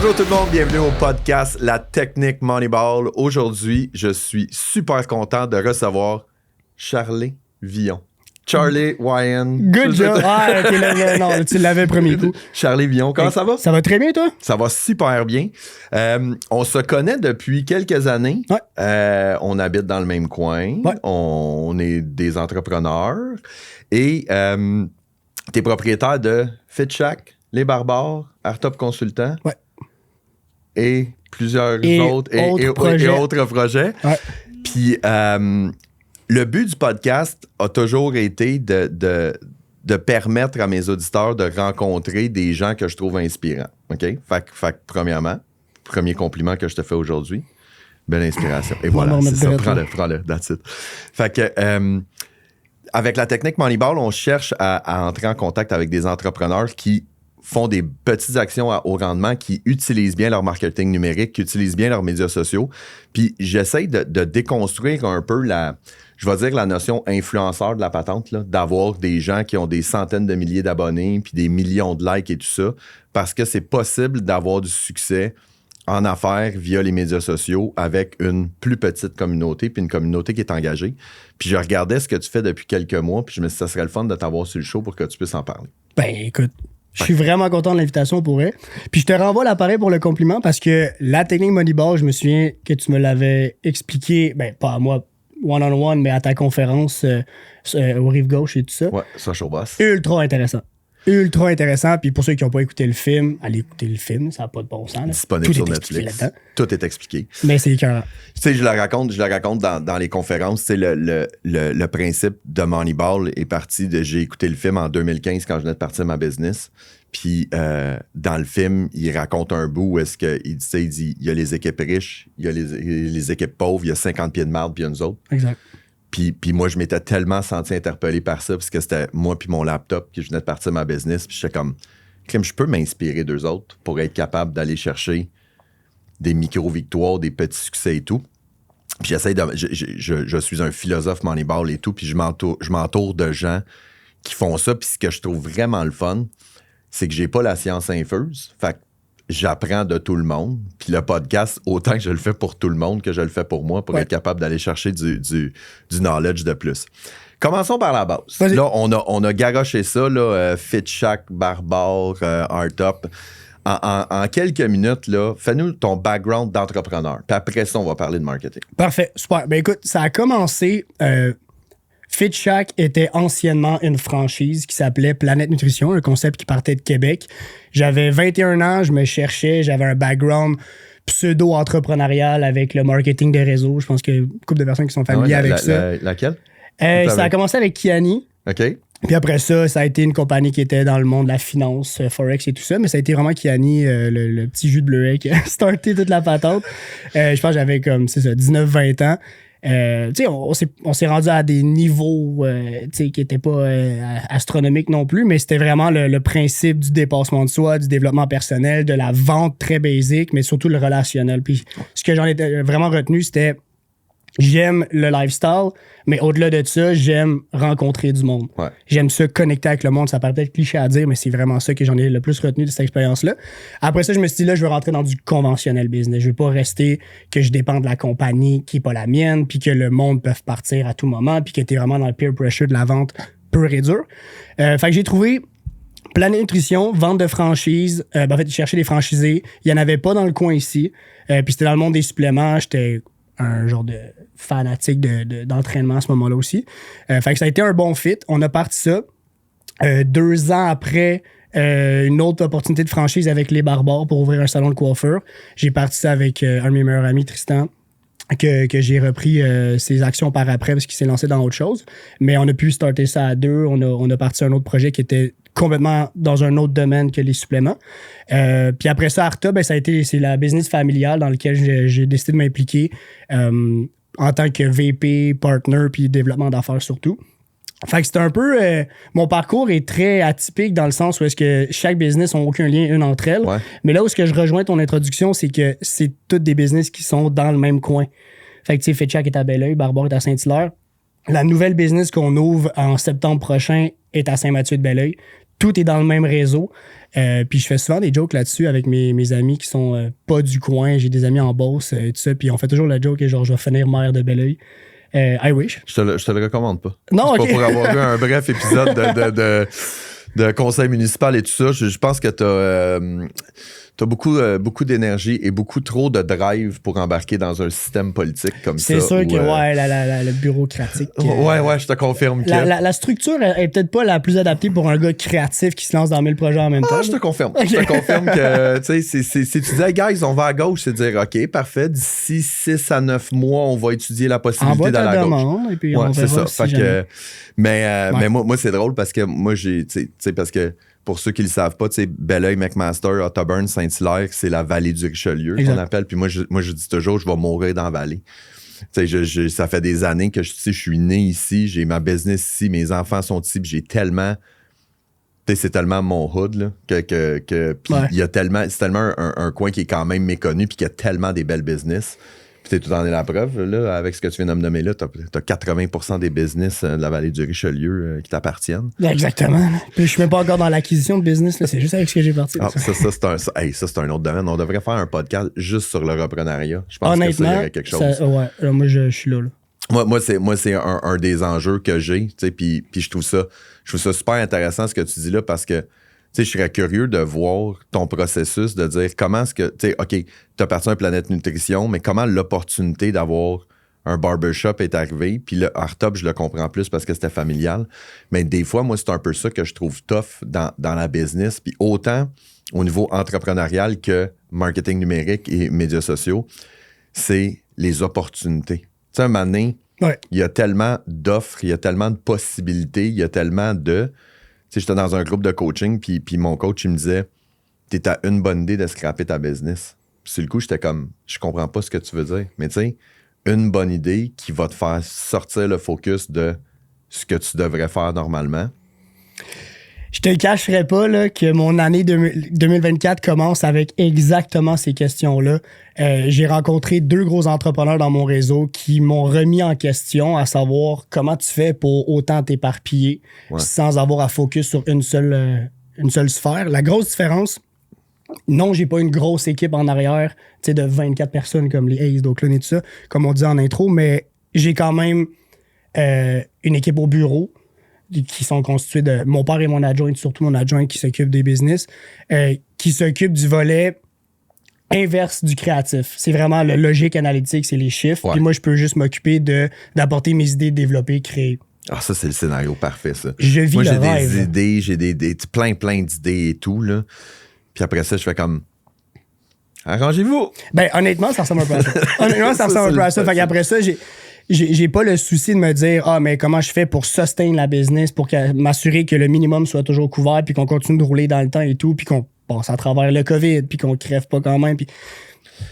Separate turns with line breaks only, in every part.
Bonjour tout le monde, bienvenue au podcast La Technique Moneyball. Aujourd'hui, je suis super content de recevoir Charlie Villon. Charlie Wyan.
Good job. Ah, non, tu l'avais premier coup.
Charlie Villon, comment ça va?
Ça va très bien, toi?
Ça va super bien. On se connaît depuis quelques années.
Ouais.
On habite dans le même coin.
Ouais.
On est des entrepreneurs. Et t'es propriétaire de FitShack, Les Barbares, Artop Consultant.
Ouais.
Et plusieurs autres projets.
Ouais.
Puis le but du podcast a toujours été de permettre à mes auditeurs de rencontrer des gens que je trouve inspirants. OK? Fait que premièrement, premier compliment que je te fais aujourd'hui, belle inspiration. Et voilà, c'est ça, prends-le, that's it. Fait que avec la technique Moneyball, on cherche à entrer en contact avec des entrepreneurs qui font des petites actions à haut rendement, qui utilisent bien leur marketing numérique, qui utilisent bien leurs médias sociaux. Puis j'essaie de déconstruire un peu la notion influenceur de la patente, là, d'avoir des gens qui ont des centaines de milliers d'abonnés puis des millions de likes et tout ça, parce que c'est possible d'avoir du succès en affaires via les médias sociaux avec une plus petite communauté, puis une communauté qui est engagée. Puis je regardais ce que tu fais depuis quelques mois, puis je me suis dit, ça serait le fun de t'avoir sur le show pour que tu puisses en parler.
Ben, écoute, je suis vraiment content de l'invitation pour elle. Puis je te renvoie l'appareil pour le compliment parce que la technique Moneyball, je me souviens que tu me l'avais expliqué, ben, pas à moi, one-on-one, mais à ta conférence au Rive-Gauche et tout ça.
Ouais, ça, show boss.
Ultra intéressant. Ultra intéressant. Puis pour ceux qui n'ont pas écouté le film, allez écouter le film, ça n'a pas de bon sens. Là.
Disponible sur Netflix. Tout est expliqué.
Mais c'est écœurant.
Tu sais, je le raconte dans les conférences. Tu sais, le principe de Moneyball est parti de... J'ai écouté le film en 2015 quand je venais de partir de ma business. Puis dans le film, il raconte un bout où est-ce qu'il dit il y a les équipes riches, il y a les équipes pauvres, il y a 50 pieds de marde, puis il y a nous autres.
Exact.
Puis moi, je m'étais tellement senti interpellé par ça, parce que c'était moi puis mon laptop que je venais de partir de ma business. Puis j'étais comme, je peux m'inspirer d'eux autres pour être capable d'aller chercher des micro-victoires, des petits succès et tout. Puis j'essaie de... Je suis un philosophe Moneyball et tout, puis je m'entoure de gens qui font ça. Puis ce que je trouve vraiment le fun, c'est que j'ai pas la science infuse. Fait que j'apprends de tout le monde. Puis le podcast, autant que je le fais pour tout le monde que je le fais pour moi, pour être capable d'aller chercher du knowledge de plus. Commençons par la base.
Vas-y.
Là, on a garoché ça, là, FitShack, Barbare, Artop. En quelques minutes, là, fais-nous ton background d'entrepreneur. Puis après ça, on va parler de marketing.
Parfait, super. Ben écoute, ça a commencé... FitShack était anciennement une franchise qui s'appelait Planète Nutrition, un concept qui partait de Québec. J'avais 21 ans, je me cherchais, j'avais un background pseudo-entrepreneurial avec le marketing des réseaux. Je pense qu'il y a une couple de personnes qui sont familiers avec ça.
Laquelle?
Ça a commencé avec Kiani.
OK.
Puis après ça a été une compagnie qui était dans le monde de la finance, Forex et tout ça, mais ça a été vraiment Kiani, le petit jus de bleuet qui a starté toute la patente. Je pense que j'avais comme, c'est ça, 19-20 ans. On s'est rendu à des niveaux qui n'étaient pas astronomiques non plus, mais c'était vraiment le principe du dépassement de soi, du développement personnel, de la vente très basique, mais surtout le relationnel. Puis ce que j'en ai vraiment retenu, c'était j'aime le lifestyle, mais au-delà de ça, j'aime rencontrer du monde.
Ouais.
J'aime ça connecter avec le monde. Ça paraît peut-être cliché à dire, mais c'est vraiment ça que j'en ai le plus retenu de cette expérience-là. Après ça, je me suis dit, là, je veux rentrer dans du conventionnel business. Je veux pas rester que je dépende de la compagnie qui est pas la mienne, puis que le monde peut partir à tout moment, puis que t'es vraiment dans le peer pressure de la vente pure et dure. Fait que j'ai trouvé Planète Nutrition, vente de franchise. En fait, chercher des franchisés. Il y en avait pas dans le coin ici. Puis c'était dans le monde des suppléments. J'étais un genre de fanatique d'entraînement à ce moment-là aussi. Fait que ça a été un bon fit. On a parti ça. 2 ans après, une autre opportunité de franchise avec Les Barbares pour ouvrir un salon de coiffure. J'ai parti ça avec un de mes meilleurs amis, Tristan, que j'ai repris ses actions par après parce qu'il s'est lancé dans autre chose. Mais on a pu starter ça à 2. On a parti un autre projet qui était complètement dans un autre domaine que les suppléments. Puis après ça, Arta, c'est la business familiale dans laquelle j'ai décidé de m'impliquer en tant que VP, partner, puis développement d'affaires surtout. Fait que c'est un peu... mon parcours est très atypique dans le sens où est-ce que chaque business n'a aucun lien une entre elles.
Ouais.
Mais là où est-ce que je rejoins ton introduction, c'est que c'est toutes des business qui sont dans le même coin. Fait que tu sais, FitShack est à Belleuil, Barbare est à Saint-Hilaire. La nouvelle business qu'on ouvre en septembre prochain est à Saint-Mathieu-de-Belleuil. tout est dans le même réseau. Puis je fais souvent des jokes là-dessus avec mes amis qui sont pas du coin. J'ai des amis en Beauce et tout ça. Puis on fait toujours le joke que genre je vais finir maire de Belleuil. I wish.
Je te le recommande pas.
Non,
c'est
ok.
pas pour avoir eu un bref épisode de conseil municipal et tout ça. Je pense que t'as beaucoup d'énergie et beaucoup trop de drive pour embarquer dans un système politique comme ça.
C'est sûr que, le bureaucratique.
Ouais, je te confirme que...
La structure est peut-être pas la plus adaptée pour un gars créatif qui se lance dans 1000 projets en même temps.
Je te confirme. Je te confirme que, tu sais, si tu dis, hey, guys, on va à gauche, c'est dire, OK, parfait, d'ici 6 à 9 mois, on va étudier la possibilité d'aller à gauche.
Et puis on
c'est
verra
ça.
si
Mais moi, c'est drôle parce que moi, parce que pour ceux qui le savent pas, tu sais, Belleuil, McMaster, Otterburn, Saint-Hilaire, c'est la vallée du Richelieu qu'on appelle. Puis moi, je dis toujours, je vais mourir dans la vallée. Tu sais, ça fait des années que je suis né ici, j'ai ma business ici, mes enfants sont ici, puis j'ai tellement... Tu sais, c'est tellement mon hood, là, puis il y a tellement... C'est tellement un coin qui est quand même méconnu, puis qu'il y a tellement des belles business. Puis tout en est la preuve, là, avec ce que tu viens de me nommer là, t'as 80% des business de la vallée du Richelieu qui t'appartiennent.
Exactement. Puis je suis même pas encore dans l'acquisition de business, là, c'est juste avec ce que j'ai parti.
Ça, c'est un autre domaine. On devrait faire un podcast juste sur le reprenariat. Je pense que ça y aurait quelque chose.
Moi, je suis là.
Moi, c'est un des enjeux que j'ai, tu sais, puis je trouve ça super intéressant ce que tu dis là parce que tu sais, je serais curieux de voir ton processus, de dire comment est-ce que, tu sais, OK, tu appartiens à Planète Nutrition, mais comment l'opportunité d'avoir un barbershop est arrivée, puis le hard-top, je le comprends plus parce que c'était familial, mais des fois, moi, c'est un peu ça que je trouve tough dans la business, puis autant au niveau entrepreneurial que marketing numérique et médias sociaux, c'est les opportunités. Tu sais, un moment donné, il y a tellement d'offres, il y a tellement de possibilités, il y a tellement de... Tu sais, j'étais dans un groupe de coaching, puis mon coach, il me disait, t'es à une bonne idée de scraper ta business. Puis sur le coup, j'étais comme, je comprends pas ce que tu veux dire. Mais tu sais, une bonne idée qui va te faire sortir le focus de ce que tu devrais faire normalement.
Je te cacherai pas là, que mon année 2024 commence avec exactement ces questions-là. J'ai rencontré 2 gros entrepreneurs dans mon réseau qui m'ont remis en question à savoir comment tu fais pour autant t'éparpiller sans avoir à focus sur une seule sphère. La grosse différence, non, j'ai pas une grosse équipe en arrière de 24 personnes comme les Ace d'Oakland et tout ça, comme on dit en intro, mais j'ai quand même une équipe au bureau qui sont constitués de mon père et mon adjoint, surtout mon adjoint qui s'occupe des business, qui s'occupe du volet inverse du créatif. C'est vraiment le logique analytique, c'est les chiffres. Puis moi, je peux juste m'occuper d'apporter mes idées, de développer, créer.
Ah, ça, c'est le scénario parfait, ça.
Je vis
moi,
le
j'ai
rêve.
des idées, j'ai plein d'idées et tout, là. Puis après ça, je fais comme... Arrangez-vous!
Ben, honnêtement, ça ressemble un peu à ça. Fait qu'après ça, j'ai pas le souci de me dire mais comment je fais pour sustain la business, pour m'assurer que le minimum soit toujours couvert, puis qu'on continue de rouler dans le temps et tout, puis qu'on passe à travers le COVID, puis qu'on crève pas quand même. Puis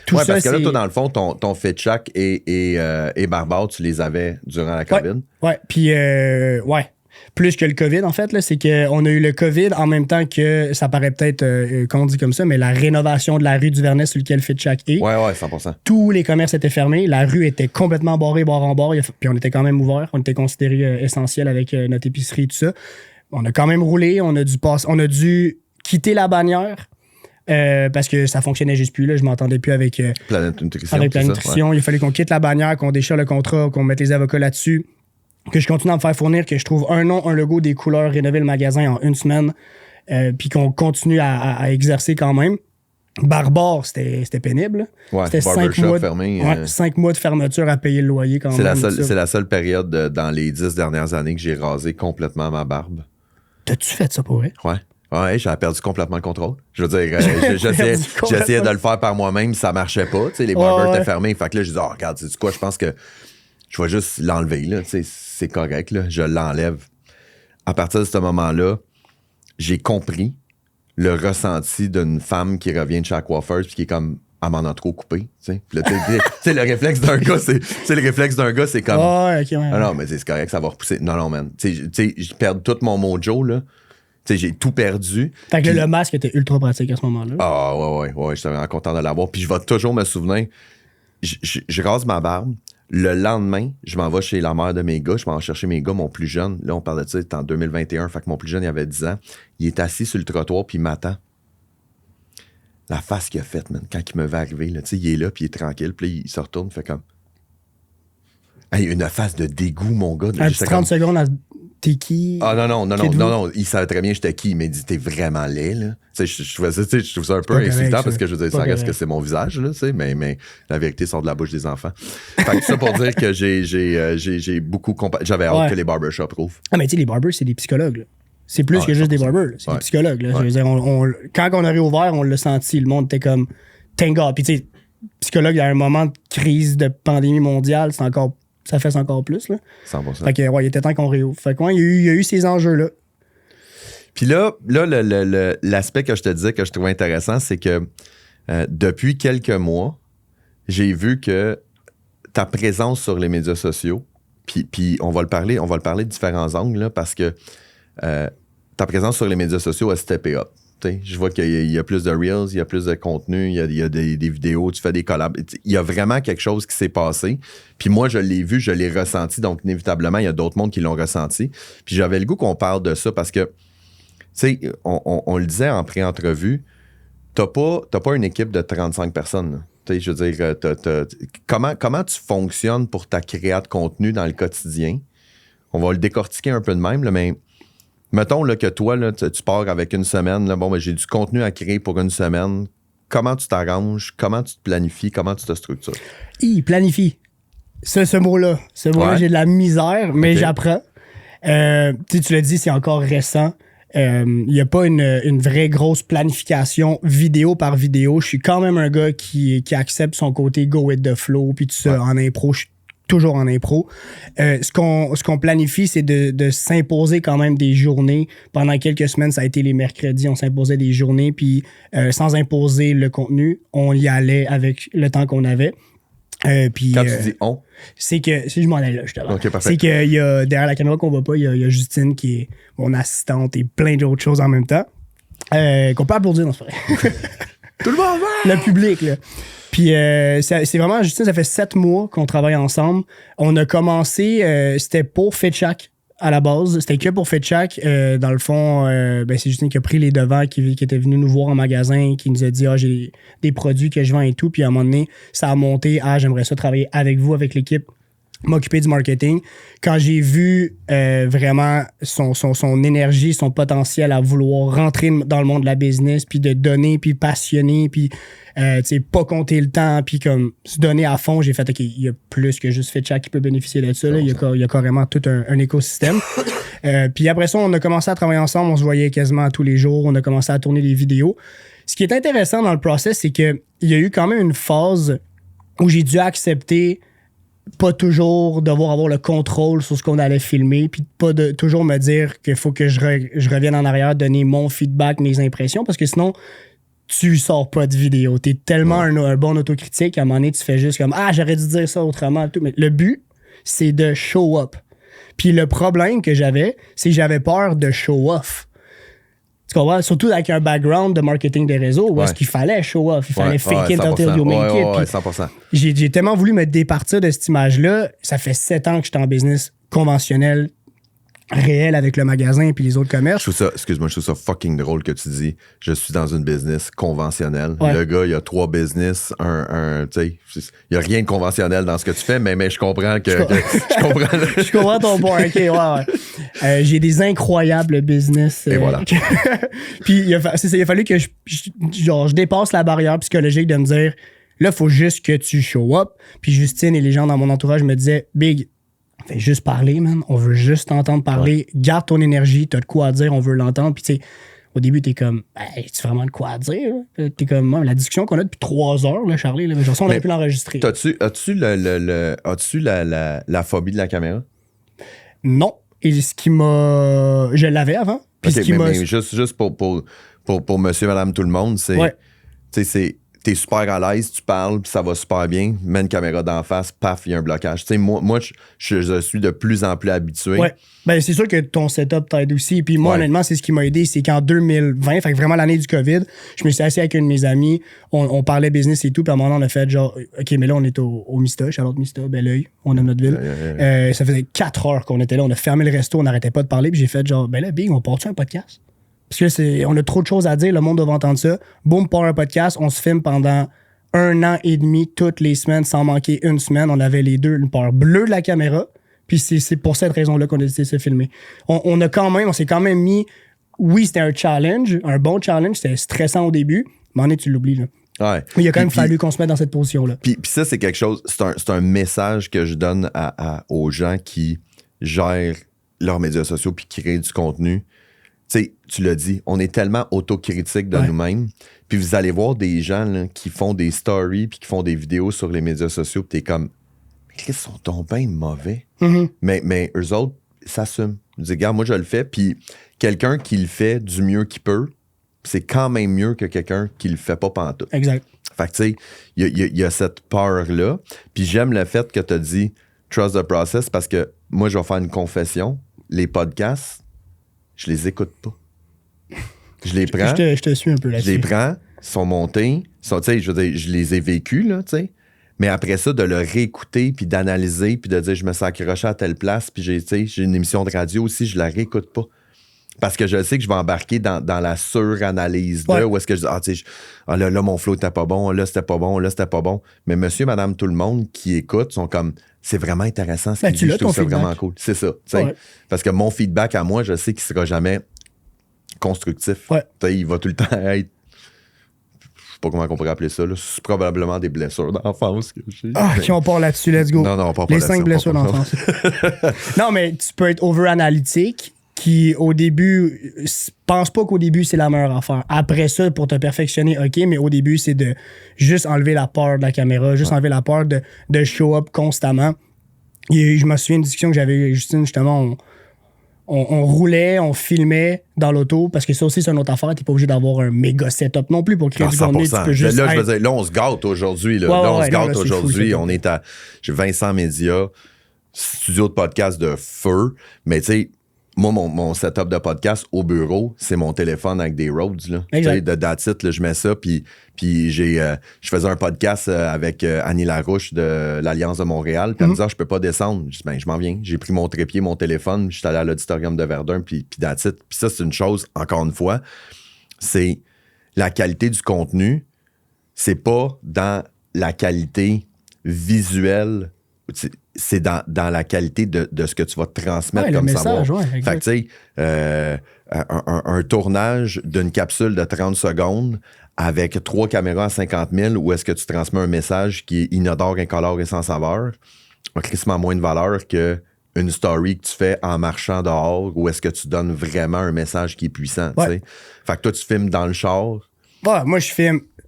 tout ça,
parce que là, toi, dans le fond, ton FitChack et Barbare, tu les avais durant la COVID.
Puis plus que le COVID, en fait, là, c'est qu'on a eu le COVID en même temps que, ça paraît peut-être qu'on dit comme ça, mais la rénovation de la rue du Vernet sur lequel FitChack est.
Ouais, 100%.
Tous les commerces étaient fermés. La rue était complètement barrée, bord en bord. Puis on était quand même ouvert. On était considéré essentiel avec notre épicerie et tout ça. On a quand même roulé. On a dû quitter la bannière parce que ça fonctionnait juste plus. Là. Je m'entendais plus avec
Planète Nutrition.
Avec Planète Nutrition. Il fallait qu'on quitte la bannière, qu'on déchire le contrat, qu'on mette les avocats là-dessus. Que je continue à me faire fournir, que je trouve un nom, un logo, des couleurs, rénover le magasin en 1 semaine, puis qu'on continue à exercer quand même. Barbare, c'était pénible.
C'était 5 mois fermé.
5 mois de fermeture à payer le loyer quand même.
C'est la seule période dans les 10 dernières années que j'ai rasé complètement ma barbe.
T'as-tu fait ça pour vrai?
Ouais, j'ai perdu complètement le contrôle. Je veux dire, j'essayais de le faire par moi-même, ça marchait pas. Tu sais, les barbers étaient fermés. Fait que là, je dis, regarde, tu sais quoi, je pense que je vais juste l'enlever, là. Tu sais, c'est correct, là. Je l'enlève. À partir de ce moment-là, j'ai compris le ressenti d'une femme qui revient de chez la coiffeuse puis qui est comme, elle m'en a trop coupé, tu sais. Puis là, tu sais, le réflexe d'un gars, c'est comme, ah non, mais c'est correct, ça va repousser. Non, man. Tu sais, je perds tout mon mojo, là. Tu sais, j'ai tout perdu.
Fait que le masque était ultra pratique à ce moment-là.
Ah, ouais, j'étais vraiment content de l'avoir. Puis je vais toujours me souvenir, je rase ma barbe. Le lendemain, je m'en vais chez la mère de mes gars. Je m'en vais chercher mes gars, mon plus jeune. Là, on parle de ça, c'était en 2021. Fait que mon plus jeune, il avait 10 ans. Il est assis sur le trottoir, puis il m'attend. La face qu'il a faite, man, quand il me va arriver, là, il est là, puis il est tranquille. Puis là, il se retourne, fait comme... Hey, une face de dégoût, mon gars.
Un petit 30 secondes à... T'es qui?
Ah non. Il savait très bien j'étais qui. Il m'a dit, t'es vraiment laid, là. Je trouve ça un peu insultant parce que je veux dire, ça reste que c'est mon visage, là, mais la vérité sort de la bouche des enfants. Fait que ça pour dire que j'ai beaucoup j'avais hâte que les barbershops rouvrent.
Ah, mais tu sais, les barbers, c'est des psychologues, là. C'est plus que juste des barbers, là. C'est des psychologues, là. Je veux dire, quand on a réouvert, on l'a senti. Le monde était comme, thank God. Puis tu sais, psychologue, à un moment de crise de pandémie mondiale, ça fait encore plus, là.
100%.
Fait que, ouais, il était temps qu'on réouvre. Fait que, ouais, il y a eu ces enjeux-là.
Puis là l'aspect que je te disais que je trouvais intéressant, c'est que depuis quelques mois, j'ai vu que ta présence sur les médias sociaux, puis on va le parler de différents angles, là, parce que ta présence sur les médias sociaux a steppé up. Je vois qu'il y a plus de reels, il y a plus de contenu, il y a des vidéos, tu fais des collabs. Il y a vraiment quelque chose qui s'est passé. Puis moi, je l'ai vu, je l'ai ressenti. Donc, inévitablement, il y a d'autres mondes qui l'ont ressenti. Puis j'avais le goût qu'on parle de ça parce que, tu sais, on le disait en pré-entrevue, t'as pas une équipe de 35 personnes. Je veux dire, comment tu fonctionnes pour ta créa de contenu dans le quotidien? On va le décortiquer un peu de même, là, mais... Mettons là, que toi, là, tu pars avec une semaine. Là, bon, ben, j'ai du contenu à créer pour une semaine. Comment tu t'arranges? Comment tu te planifies? Comment tu te structures?
Planifie. Ce mot-là. Ouais. J'ai de la misère, mais j'apprends. Tu l'as dit, c'est encore récent. Il n'y a pas une vraie grosse planification vidéo par vidéo. Je suis quand même un gars qui accepte son côté go with the flow. Puis tout ça, en impro, je suis toujours en impro. Ce qu'on planifie, c'est de s'imposer quand même des journées. Pendant quelques semaines, ça a été les mercredis, on s'imposait des journées, puis sans imposer le contenu, on y allait avec le temps qu'on avait. Puis,
quand tu dis « on »,
c'est que, si je m'en allais là, justement.
Okay,
c'est qu'il y a, derrière la caméra qu'on voit pas, il y a Justine qui est mon assistante et plein d'autres choses en même temps. Qu'on peut applaudir dans ce vrai.
Tout le monde va!
Le public, là. Puis c'est vraiment, Justine, ça fait 7 mois qu'on travaille ensemble. On a commencé, c'était pour FitChack à la base. C'était que pour FitChack. Dans le fond, c'est Justine qui a pris les devants, qui était venu nous voir en magasin, qui nous a dit « Ah, j'ai des produits que je vends et tout. » Puis à un moment donné, ça a monté « Ah, j'aimerais ça travailler avec vous, avec l'équipe. » M'occuper du marketing. Quand j'ai vu vraiment son énergie, son potentiel à vouloir rentrer dans le monde de la business, puis de donner, puis passionner, puis pas compter le temps, puis comme se donner à fond, j'ai fait OK, il y a plus que juste FitChack qui peut bénéficier de ça. Là. Il y a carrément tout un écosystème. Puis après ça, on a commencé à travailler ensemble, on se voyait quasiment tous les jours, on a commencé à tourner des vidéos. Ce qui est intéressant dans le process, c'est qu'il y a eu quand même une phase où j'ai dû accepter pas toujours devoir avoir le contrôle sur ce qu'on allait filmer, puis pas de toujours me dire qu'il faut que je revienne en arrière, donner mon feedback, mes impressions, parce que sinon, tu sors pas de vidéo. T'es tellement un bon autocritique qu'à un moment donné, tu fais juste comme « Ah, j'aurais dû dire ça autrement. » Mais le but, c'est de show up. Puis le problème que j'avais, c'est que j'avais peur de show off. Tu comprends? Surtout avec un background de marketing des réseaux où est-ce qu'il fallait show off, il fallait fake it until you make it.
Ouais, 100%.
J'ai tellement voulu me départir de cette image-là. Ça fait 7 ans que j'étais en business conventionnel, réel avec le magasin et puis les autres commerces.
Je trouve ça fucking drôle que tu dis je suis dans une business conventionnelle. Ouais. Le gars, il y a 3 business, tu sais, il y a rien de conventionnel dans ce que tu fais, mais je comprends que je comprends.
Je comprends ton point. OK, ouais. J'ai des incroyables business.
Et voilà.
Puis il a fallu que je dépasse la barrière psychologique de me dire là, il faut juste que tu show up. Puis Justine et les gens dans mon entourage me disaient Big, fais juste parler, man. On veut juste t'entendre parler. Ouais. Garde ton énergie. T'as de quoi à dire. On veut l'entendre. Puis, tu sais, au début, t'es comme, as-tu vraiment de quoi à dire? T'es comme, la discussion qu'on a depuis 3 heures, là, Charlie, là, je sens qu'on aurait pu l'enregistrer.
As-tu la phobie de la caméra?
Non. Et ce qui m'a. Je l'avais avant. Puis
okay, mais juste pour monsieur, madame, tout le monde, c'est. Ouais. Tu sais, t'es super à l'aise, tu parles, puis ça va super bien, mets une caméra d'en face, paf, il y a un blocage. Tu sais, moi je suis de plus en plus habitué.
Ouais. Ben, c'est sûr que ton setup t'aide aussi. Puis moi,
Ouais.
honnêtement, c'est ce qui m'a aidé. C'est qu'en 2020, fait que vraiment l'année du COVID, je me suis assis avec un de mes amis, on parlait business et tout, puis à un moment, on a fait genre, OK, mais là, on est au Mista, Charlotte Mista, Belleuil, on aime notre ville. Ça faisait 4 heures qu'on était là, on a fermé le resto, on n'arrêtait pas de parler, puis j'ai fait genre, ben là, Big, on part-tu un podcast? Parce que on a trop de choses à dire, le monde doit entendre ça. Boum, part un podcast, on se filme pendant 1 an et demi, toutes les semaines, sans manquer une semaine. On avait les deux, une part bleue de la caméra. Puis c'est pour cette raison-là qu'on a décidé de se filmer. On s'est quand même mis... Oui, c'était un challenge, un bon challenge. C'était stressant au début. Mais tu l'oublies, là.
Ouais.
Mais il a quand même fallu qu'on se mette dans cette position-là.
Puis ça, c'est quelque chose... C'est un message que je donne aux gens qui gèrent leurs médias sociaux puis qui créent du contenu. Tu sais, tu l'as dit, on est tellement autocritique de nous-mêmes. Puis vous allez voir des gens là, qui font des stories puis qui font des vidéos sur les médias sociaux puis t'es comme... Ils sont donc bien mauvais.
Mm-hmm.
Mais eux autres, s'assument. Ils disent, regarde, moi, je le fais. Puis quelqu'un qui le fait du mieux qu'il peut, c'est quand même mieux que quelqu'un qui le fait pas pantoute.
Exact.
Fait que, tu sais, il y a cette peur-là. Puis j'aime le fait que tu as dit trust the process parce que moi, je vais faire une confession. Les podcasts, je les écoute pas. Je les prends.
Je te suis un peu là-dessus.
Je les prends, ils sont montés. Tu sais, je veux dire, je les ai vécus, là, tu sais. Mais après ça, de le réécouter, puis d'analyser, puis de dire, je me sens accroché à telle place, puis j'ai une émission de radio aussi, je la réécoute pas. Parce que je sais que je vais embarquer dans la suranalyse, là, où est-ce que je dis, tu sais, là, mon flow était pas bon, là, c'était pas bon, là, c'était pas bon. Mais monsieur, madame, tout le monde qui écoute sont comme, c'est vraiment intéressant ce qu'il dit, je trouve ça vraiment cool. C'est ça, tu sais. Parce que mon feedback à moi, je sais qu'il sera jamais constructif. Tu sais, il va tout le temps être, je sais pas comment on pourrait appeler ça, là. C'est probablement des blessures d'enfance que j'ai.
Ah, qui on part là-dessus, let's go.
Non, on part
les
pas là-dessus. Les
5 blessures d'enfance. Non, mais tu peux être over-analytique, qui au début, pense pas qu'au début c'est la meilleure affaire. Après ça, pour te perfectionner, ok, mais au début, c'est de juste enlever la peur de la caméra, juste enlever la peur de show up constamment. Et je me souviens d'une discussion que j'avais avec Justine, justement, on roulait, on filmait dans l'auto, parce que ça aussi, c'est une autre affaire. T'es pas obligé d'avoir un méga setup non plus pour créer du contenu. Tu peux juste
là, je veux dire, là, on se gâte aujourd'hui. On se gâte aujourd'hui. On est à Vincent Média, studio de podcast de feu. Mais tu sais, moi, mon setup de podcast au bureau, c'est mon téléphone avec des Rhodes. De that's it, là, je mets ça. Puis je faisais un podcast avec Annie Larouche de l'Alliance de Montréal. Puis elle me disait, je peux pas descendre. Je dis, ben, je m'en viens. J'ai pris mon trépied, mon téléphone. Je suis allé à l'auditorium de Verdun. Puis that's it. Puis ça, c'est une chose, encore une fois, c'est la qualité du contenu. C'est pas dans la qualité visuelle. C'est dans la qualité de ce que tu vas transmettre comme savoir. Fait que, tu sais, un tournage d'une capsule de 30 secondes avec 3 caméras à 50 000 où est-ce que tu transmets un message qui est inodore, incolore et sans saveur a crissement moins de valeur qu'une story que tu fais en marchant dehors où est-ce que tu donnes vraiment un message qui est puissant. Fait que toi, tu filmes dans le char.
Moi,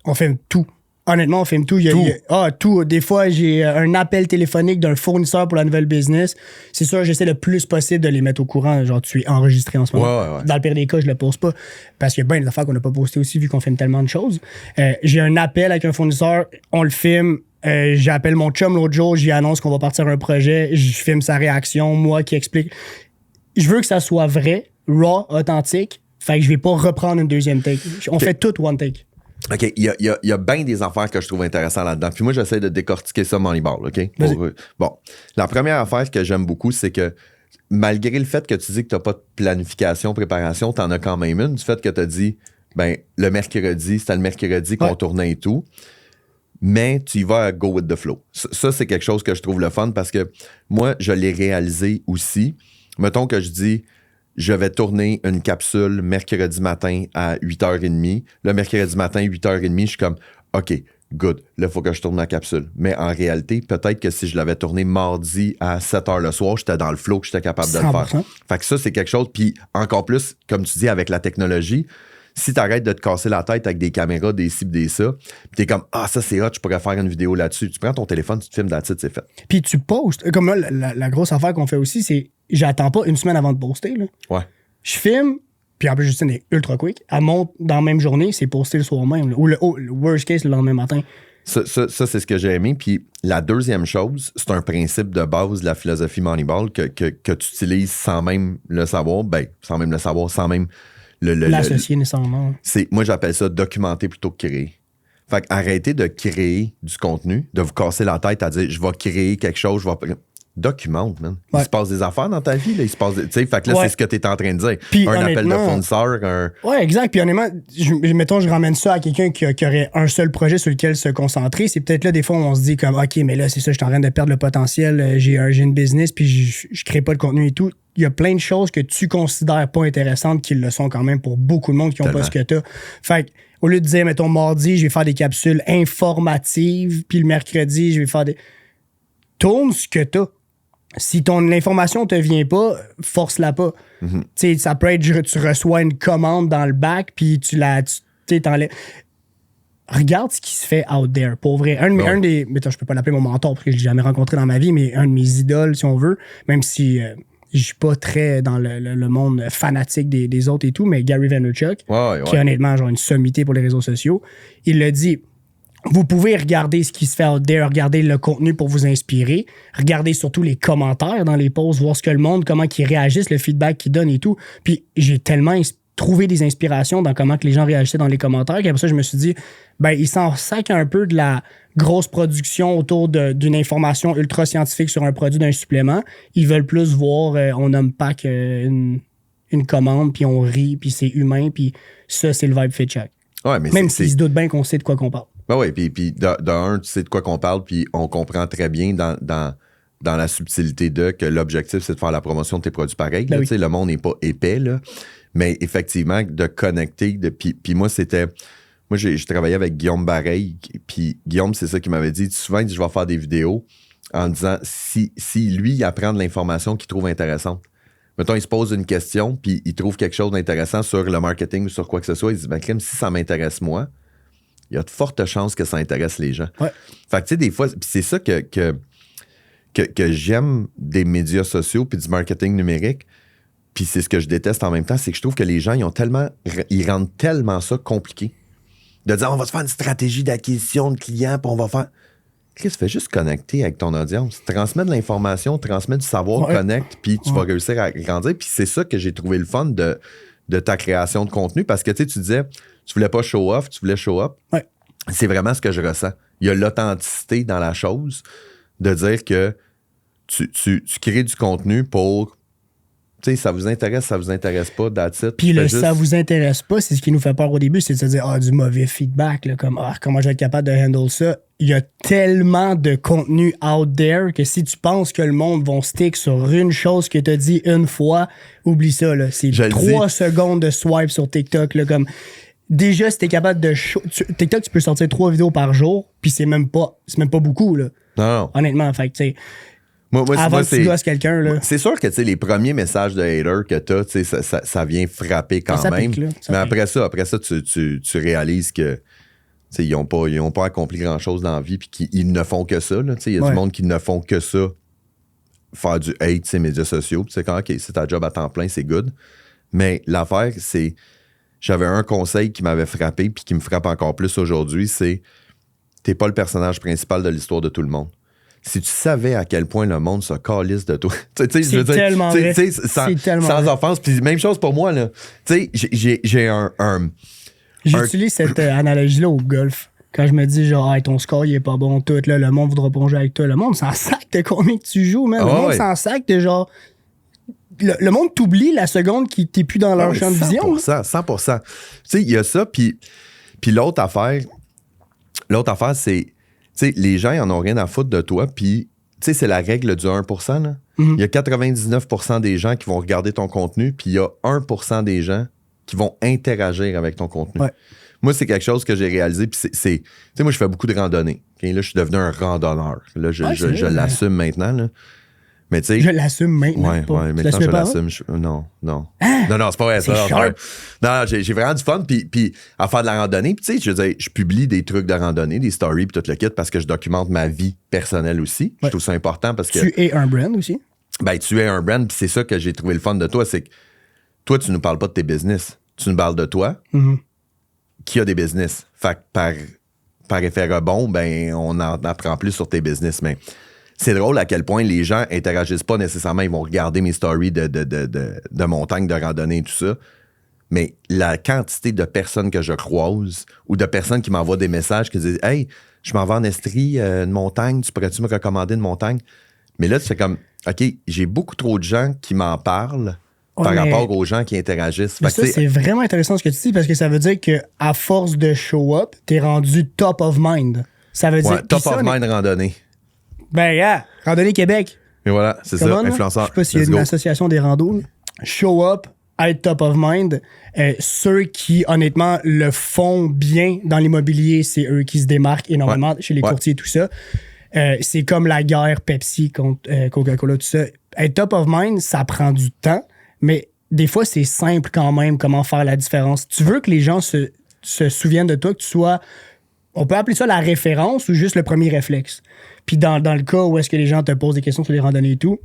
on filme tout. Honnêtement, on filme tout. Tout. Des fois, j'ai un appel téléphonique d'un fournisseur pour la nouvelle business. C'est sûr, j'essaie le plus possible de les mettre au courant. Genre, tu es enregistré en ce moment. Dans le pire des cas, je le pose pas. Parce qu'il y a bien des affaires qu'on n'a pas postées aussi, vu qu'on filme tellement de choses. J'ai un appel avec un fournisseur, on le filme. J'appelle mon chum l'autre jour, j'y annonce qu'on va partir un projet. Je filme sa réaction, moi qui explique. Je veux que ça soit vrai, raw, authentique. Fait que je vais pas reprendre une deuxième take. On fait tout one take.
OK, il y a bien des affaires que je trouve intéressantes là-dedans. Puis moi, j'essaie de décortiquer ça Moneyball, OK? Bon, la première affaire que j'aime beaucoup, c'est que malgré le fait que tu dis que tu n'as pas de planification, préparation, tu en as quand même une. Du fait que tu as dit, ben le mercredi, c'était le mercredi qu'on tournait et tout. Mais tu y vas à go with the flow. Ça, c'est quelque chose que je trouve le fun parce que moi, je l'ai réalisé aussi. Mettons que je dis... Je vais tourner une capsule mercredi matin à 8h30. Le mercredi matin, 8h30, je suis comme, OK, good. Là, il faut que je tourne ma capsule. Mais en réalité, peut-être que si je l'avais tourné mardi à 7h le soir, j'étais dans le flow, que j'étais capable de le faire. Fait que ça, c'est quelque chose. Puis encore plus, comme tu dis, avec la technologie, si tu arrêtes de te casser la tête avec des caméras, des ci, des ça, puis t'es comme, ça c'est hot, je pourrais faire une vidéo là-dessus. Tu prends ton téléphone, tu te filmes là-dessus, c'est fait.
Puis tu postes. Comme là, la grosse affaire qu'on fait aussi, c'est j'attends pas une semaine avant de poster. Là.
Ouais.
Je filme, Puis en plus, Justine est ultra quick. Elle monte dans la même journée, c'est posté le soir même. Là. Ou le worst case, le lendemain matin.
Ça, c'est ce que j'ai aimé. Puis la deuxième chose, c'est un principe de base de la philosophie Moneyball que tu utilises sans même le savoir. Ben, sans même le savoir, sans même
l'associer nécessairement.
Moi, j'appelle ça documenter plutôt que créer. Fait arrêtez de créer du contenu, de vous casser la tête à dire je vais créer quelque chose, documente, man. Ouais. Il se passe des affaires dans ta vie, là. Il se passe tu sais, fait que là, c'est ce que tu es en train de dire.
Puis,
un appel de fournisseur,
Ouais, exact. Puis honnêtement, je ramène ça à quelqu'un qui aurait un seul projet sur lequel se concentrer. C'est peut-être là, des fois, où on se dit comme OK, mais là, c'est ça, je suis en train de perdre le potentiel, j'ai une business, puis je crée pas de contenu et tout. Il y a plein de choses que tu considères pas intéressantes qui le sont quand même pour beaucoup de monde qui n'ont pas ce que tu as. Fait que, au lieu de dire, mettons, mardi, je vais faire des capsules informatives, puis le mercredi, je vais faire des. Tourne ce que tu as. Si l'information te vient pas, force-la pas. Mm-hmm. Tu sais, ça peut être, tu reçois une commande dans le bac, puis tu t'enlèves. Regarde ce qui se fait out there. Pour vrai. Un des. Mettons, je peux pas l'appeler mon mentor parce que je l'ai jamais rencontré dans ma vie, mais un de mes idoles, si on veut, même si je suis pas très dans le monde fanatique des autres et tout, mais Gary Vaynerchuk, qui est honnêtement genre une sommité pour les réseaux sociaux, il l'a dit. Vous pouvez regarder ce qui se fait out there, regarder le contenu pour vous inspirer, regarder surtout les commentaires dans les posts, voir ce que le monde, comment ils réagissent, le feedback qu'ils donnent et tout. Puis j'ai tellement trouvé des inspirations dans comment que les gens réagissaient dans les commentaires qu'après ça, je me suis dit, ben ils s'en sacent un peu de la grosse production autour d'une information ultra scientifique sur un produit d'un supplément. Ils veulent plus voir, on unpack une commande, puis on rit, puis c'est humain, puis ça, c'est le vibe FitCheck.
Ouais, mais
même s'ils se doutent bien qu'on sait de quoi qu'on parle.
Ben oui, puis d'un, tu sais de quoi qu'on parle, puis on comprend très bien dans la subtilité que l'objectif, c'est de faire la promotion de tes produits pareils. Ben oui. Le monde n'est pas épais, là. Mais effectivement, de connecter. Puis moi, j'ai travaillé avec Guillaume Bareil, puis Guillaume, c'est ça qu'il m'avait dit. Souvent, il dit, je vais faire des vidéos en disant, si lui, il apprend de l'information qu'il trouve intéressante. Mettons, il se pose une question, puis il trouve quelque chose d'intéressant sur le marketing ou sur quoi que ce soit. Il dit, ben, Clem, si ça m'intéresse moi, il y a de fortes chances que ça intéresse les gens.
Ouais.
Fait que, tu sais, des fois, c'est ça que j'aime des médias sociaux puis du marketing numérique. Puis c'est ce que je déteste en même temps, c'est que je trouve que les gens, ils rendent tellement ça compliqué. De dire, on va se faire une stratégie d'acquisition de clients, puis on va faire. Chris, fais juste connecter avec ton audience. Transmets de l'information, transmets du savoir, connecte, puis tu vas réussir à grandir. Puis c'est ça que j'ai trouvé le fun de ta création de contenu, parce que tu disais, tu voulais pas show off, tu voulais show up.
Ouais.
C'est vraiment ce que je ressens. Il y a l'authenticité dans la chose de dire que tu crées du contenu pour... Tu sais, ça vous intéresse pas, that's it.
Puis ça vous intéresse pas, c'est ce qui nous fait peur au début, c'est de se dire, du mauvais feedback, là, comme, comment je vais être capable de handle ça. Il y a tellement de contenu out there que si tu penses que le monde va stick sur une chose que tu as dit une fois, oublie ça, là. C'est 3 secondes de swipe sur TikTok, là, comme... Déjà, si t'es capable de... TikTok, tu peux sortir 3 vidéos par jour, puis c'est même pas beaucoup, là.
Non.
Honnêtement, fait que, tu sais...
Avant
que tu gosses quelqu'un, là.
C'est sûr que, tu sais, les premiers messages de haters que t'as, tu sais, ça vient frapper quand même.
Pique, là,
mais après ça, tu réalises que, tu sais, ils ont pas accompli grand-chose dans la vie, puis qu'ils ne font que ça, là. Tu sais, il y a du monde qui ne font que ça, faire du hate, ces médias sociaux. Tu sais, quand, OK, c'est ta job à temps plein, c'est good. Mais l'affaire, c'est... J'avais un conseil qui m'avait frappé puis qui me frappe encore plus aujourd'hui, c'est t'es pas le personnage principal de l'histoire de tout le monde. Si tu savais à quel point le monde se calisse de toi.
C'est tellement vrai.
Sans offense. Puis même chose pour moi, là. Tu sais, j'ai un...
J'utilise cette analogie-là au golf. Quand je me dis, genre, hey, ton score, il est pas bon, tout, là, le monde voudra pas jouer avec toi. Le monde s'en sac de combien que tu joues, man. Le monde s'en sac de genre... Le monde t'oublie la seconde qui t'es plus dans leur champ de vision.
100%. Tu sais, il y a ça, puis l'autre affaire, c'est, tu sais, les gens, ils en ont rien à foutre de toi, puis, tu sais, c'est la règle du 1%, là. Mm-hmm. Il y a 99% des gens qui vont regarder ton contenu, puis il y a 1% des gens qui vont interagir avec ton contenu.
Ouais.
Moi, c'est quelque chose que j'ai réalisé, puis tu sais, moi, je fais beaucoup de randonnées. Okay? Là, je suis devenu un randonneur. Là, je l'assume maintenant, là. Mais tu sais,
je l'assume maintenant.
Ouais, maintenant je l'assume. Non.
Ah,
non, c'est pas vrai. Non, j'ai vraiment du fun. Puis à faire de la randonnée. Puis tu sais, je veux dire, je publie des trucs de randonnée, des stories, puis tout le kit, parce que je documente ma vie personnelle aussi. Je trouve ça important parce que...
Tu es un brand aussi.
Ben, tu es un brand, puis c'est ça que j'ai trouvé le fun de toi, c'est que toi, tu nous parles pas de tes business. Tu nous parles de toi qui a des business. Fait que par effet rebond, ben, on en apprend plus sur tes business. Mais c'est drôle à quel point les gens interagissent pas nécessairement. Ils vont regarder mes stories de montagne, de randonnée et tout ça. Mais la quantité de personnes que je croise ou de personnes qui m'envoient des messages qui disent « Hey, je m'en vais en Estrie, une montagne, tu pourrais-tu me recommander une montagne? » Mais là, tu fais comme « OK, j'ai beaucoup trop de gens qui m'en parlent par rapport aux gens qui interagissent. »
Mais ça, c'est vraiment intéressant ce que tu dis parce que ça veut dire qu'à force de show up, t'es rendu top of mind. Ça veut dire...
top of mind randonnée.
Ben, yeah, Randonnée Québec.
Et voilà, c'est ça, influenceur.
Je sais pas s'il y a une association des randos. Show up, être top of mind. Ceux qui, honnêtement, le font bien dans l'immobilier, c'est eux qui se démarquent énormément chez les courtiers et tout ça. C'est comme la guerre Pepsi contre Coca-Cola, tout ça. Être top of mind, ça prend du temps, mais des fois, c'est simple quand même comment faire la différence. Tu veux que les gens se souviennent de toi, que tu sois... On peut appeler ça la référence ou juste le premier réflexe. Puis dans le cas où est-ce que les gens te posent des questions sur les randonnées et tout,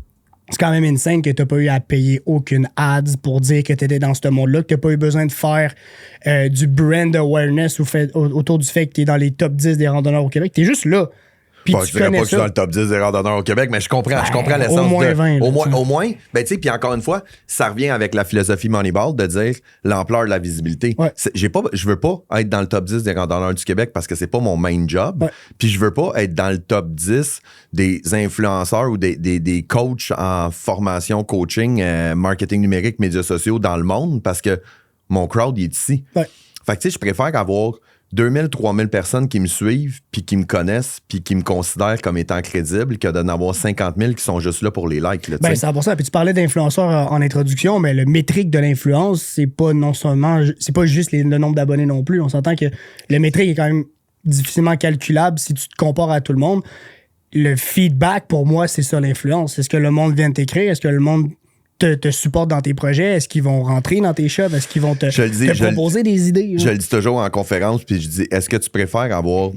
c'est quand même insane que tu n'as pas eu à payer aucune ads pour dire que tu étais dans ce monde-là, que tu n'as pas eu besoin de faire du brand awareness autour du fait que tu es dans les top 10 des randonneurs au Québec. Tu es juste là. Puis
je dirais pas que je suis dans le top 10 des randonneurs au Québec, mais je comprends l'essence.
Au moins 20.
Au moins, ben tu sais, puis encore une fois, ça revient avec la philosophie Moneyball de dire l'ampleur de la visibilité.
Ouais.
Je veux pas être dans le top 10 des randonneurs du Québec parce que c'est pas mon main job. Puis je veux pas être dans le top 10 des influenceurs ou des coachs en formation, coaching, marketing numérique, médias sociaux dans le monde parce que mon crowd, il est ici.
Ouais.
Fait que tu sais, je préfère avoir 2000, 3000 personnes qui me suivent, puis qui me connaissent, puis qui me considèrent comme étant crédible, que d'en avoir 50 000 qui sont juste là pour les likes. Là,
ben, 100%. Puis tu parlais d'influenceurs en introduction, mais le métrique de l'influence, c'est pas juste le nombre d'abonnés non plus. On s'entend que le métrique est quand même difficilement calculable si tu te compares à tout le monde. Le feedback, pour moi, c'est ça l'influence. Est-ce que le monde vient t'écrire? Est-ce que le monde te supporte dans tes projets? Est-ce qu'ils vont rentrer dans tes shops? Est-ce qu'ils vont te proposer des idées?
Je le dis toujours en conférence, puis je dis, est-ce que tu préfères avoir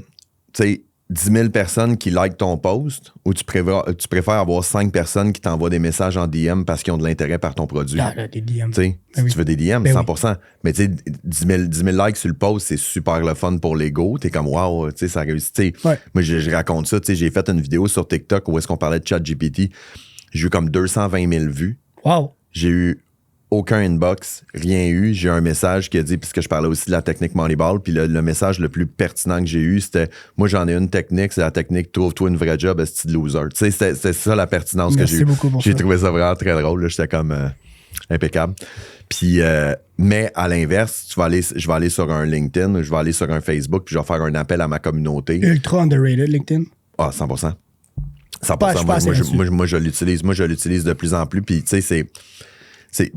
10 000 personnes qui likent ton post ou tu préfères avoir 5 personnes qui t'envoient des messages en DM parce qu'ils ont de l'intérêt par ton produit?
Ah, là, des DM.
Si tu veux des DM, 100%. Mais tu sais, 10 000 likes sur le post, c'est super le fun pour l'ego. T'es comme, wow, tu sais, ça réussit. Moi, je raconte ça. J'ai fait une vidéo sur TikTok où est-ce qu'on parlait de ChatGPT. J'ai eu comme 220 000 vues.
Wow.
J'ai eu aucun inbox, rien eu. J'ai eu un message qui a dit, puisque je parlais aussi de la technique Moneyball, puis le message le plus pertinent que j'ai eu, c'était « Moi, j'en ai une technique, c'est la technique « Trouve-toi une vraie job, esti de loser ». Tu sais, c'était ça la pertinence que j'ai eu. J'ai trouvé ça vraiment très drôle. J'étais comme impeccable. Puis, mais à l'inverse, je vais aller sur un LinkedIn, je vais aller sur un Facebook, puis je vais faire un appel à ma communauté.
Ultra underrated, LinkedIn.
Ah, 100%. 100%. Moi, je l'utilise. Moi, je l'utilise de plus en plus. Puis, tu sais, c'est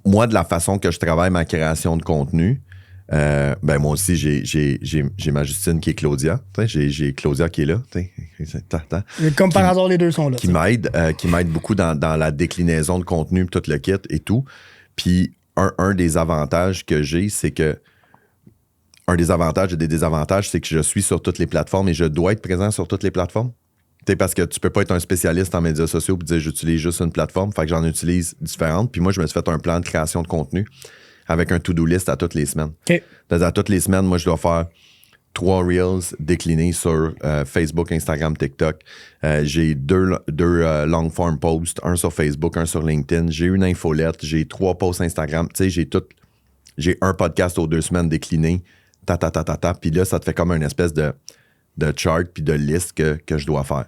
moi, de la façon que je travaille ma création de contenu, ben moi aussi, j'ai ma Justine qui est Claudia. J'ai Claudia qui est là.
Comme par hasard, les deux sont là.
Qui m'aide beaucoup dans la déclinaison de contenu, tout le kit et tout. Puis, un des avantages que j'ai, c'est que un des avantages et des désavantages, c'est que je suis sur toutes les plateformes et je dois être présent sur toutes les plateformes. Parce que tu peux pas être un spécialiste en médias sociaux et dire j'utilise juste une plateforme. Fait que j'en utilise différentes. Puis moi, je me suis fait un plan de création de contenu avec un to-do list à toutes les semaines.
Okay.
À toutes les semaines, moi, je dois faire 3 Reels déclinés sur Facebook, Instagram, TikTok. J'ai deux long form posts, un sur Facebook, un sur LinkedIn. J'ai une infolette, j'ai 3 posts Instagram. Tu sais, j'ai un podcast aux 2 semaines décliné. Puis là, ça te fait comme une espèce de chart puis de liste que je dois faire.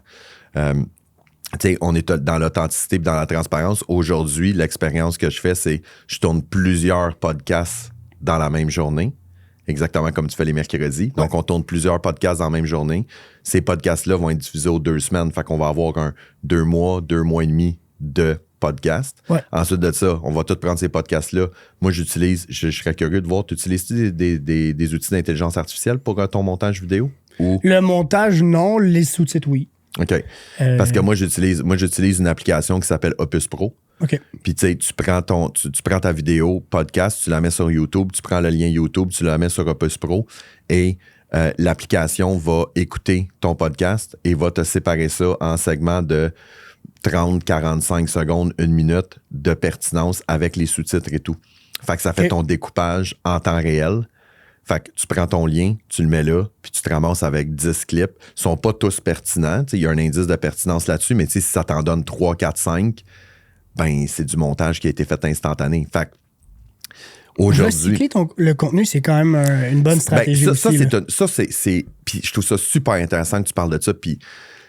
On est dans l'authenticité et dans la transparence. Aujourd'hui, l'expérience que je fais, c'est je tourne plusieurs podcasts dans la même journée, exactement comme tu fais les mercredis. Donc, on tourne plusieurs podcasts dans la même journée. Ces podcasts-là vont être diffusés aux 2 semaines. Fait qu'on va avoir 2 mois et demi de podcast. Ensuite de ça, on va tout prendre ces podcasts-là. Moi, je serais curieux de voir, tu utilises-tu des outils d'intelligence artificielle pour ton montage vidéo?
Le montage, non. Les sous-titres, oui.
OK. Parce que moi, j'utilise une application qui s'appelle Opus Pro.
OK.
Puis, tu sais, tu prends ta vidéo podcast, tu la mets sur YouTube, tu prends le lien YouTube, tu la mets sur Opus Pro et l'application va écouter ton podcast et va te séparer ça en segments de 30, 45 secondes, 1 minute de pertinence avec les sous-titres et tout. Fait que ça fait ton découpage en temps réel. Fait que tu prends ton lien, tu le mets là, puis tu te ramasses avec 10 clips. Ils sont pas tous pertinents. Il y a un indice de pertinence là-dessus, mais si ça t'en donne 3, 4, 5, ben c'est du montage qui a été fait instantané. Fait que aujourd'hui...
Recycler le contenu, c'est quand même une bonne stratégie aussi.
Puis je trouve ça super intéressant que tu parles de ça. Puis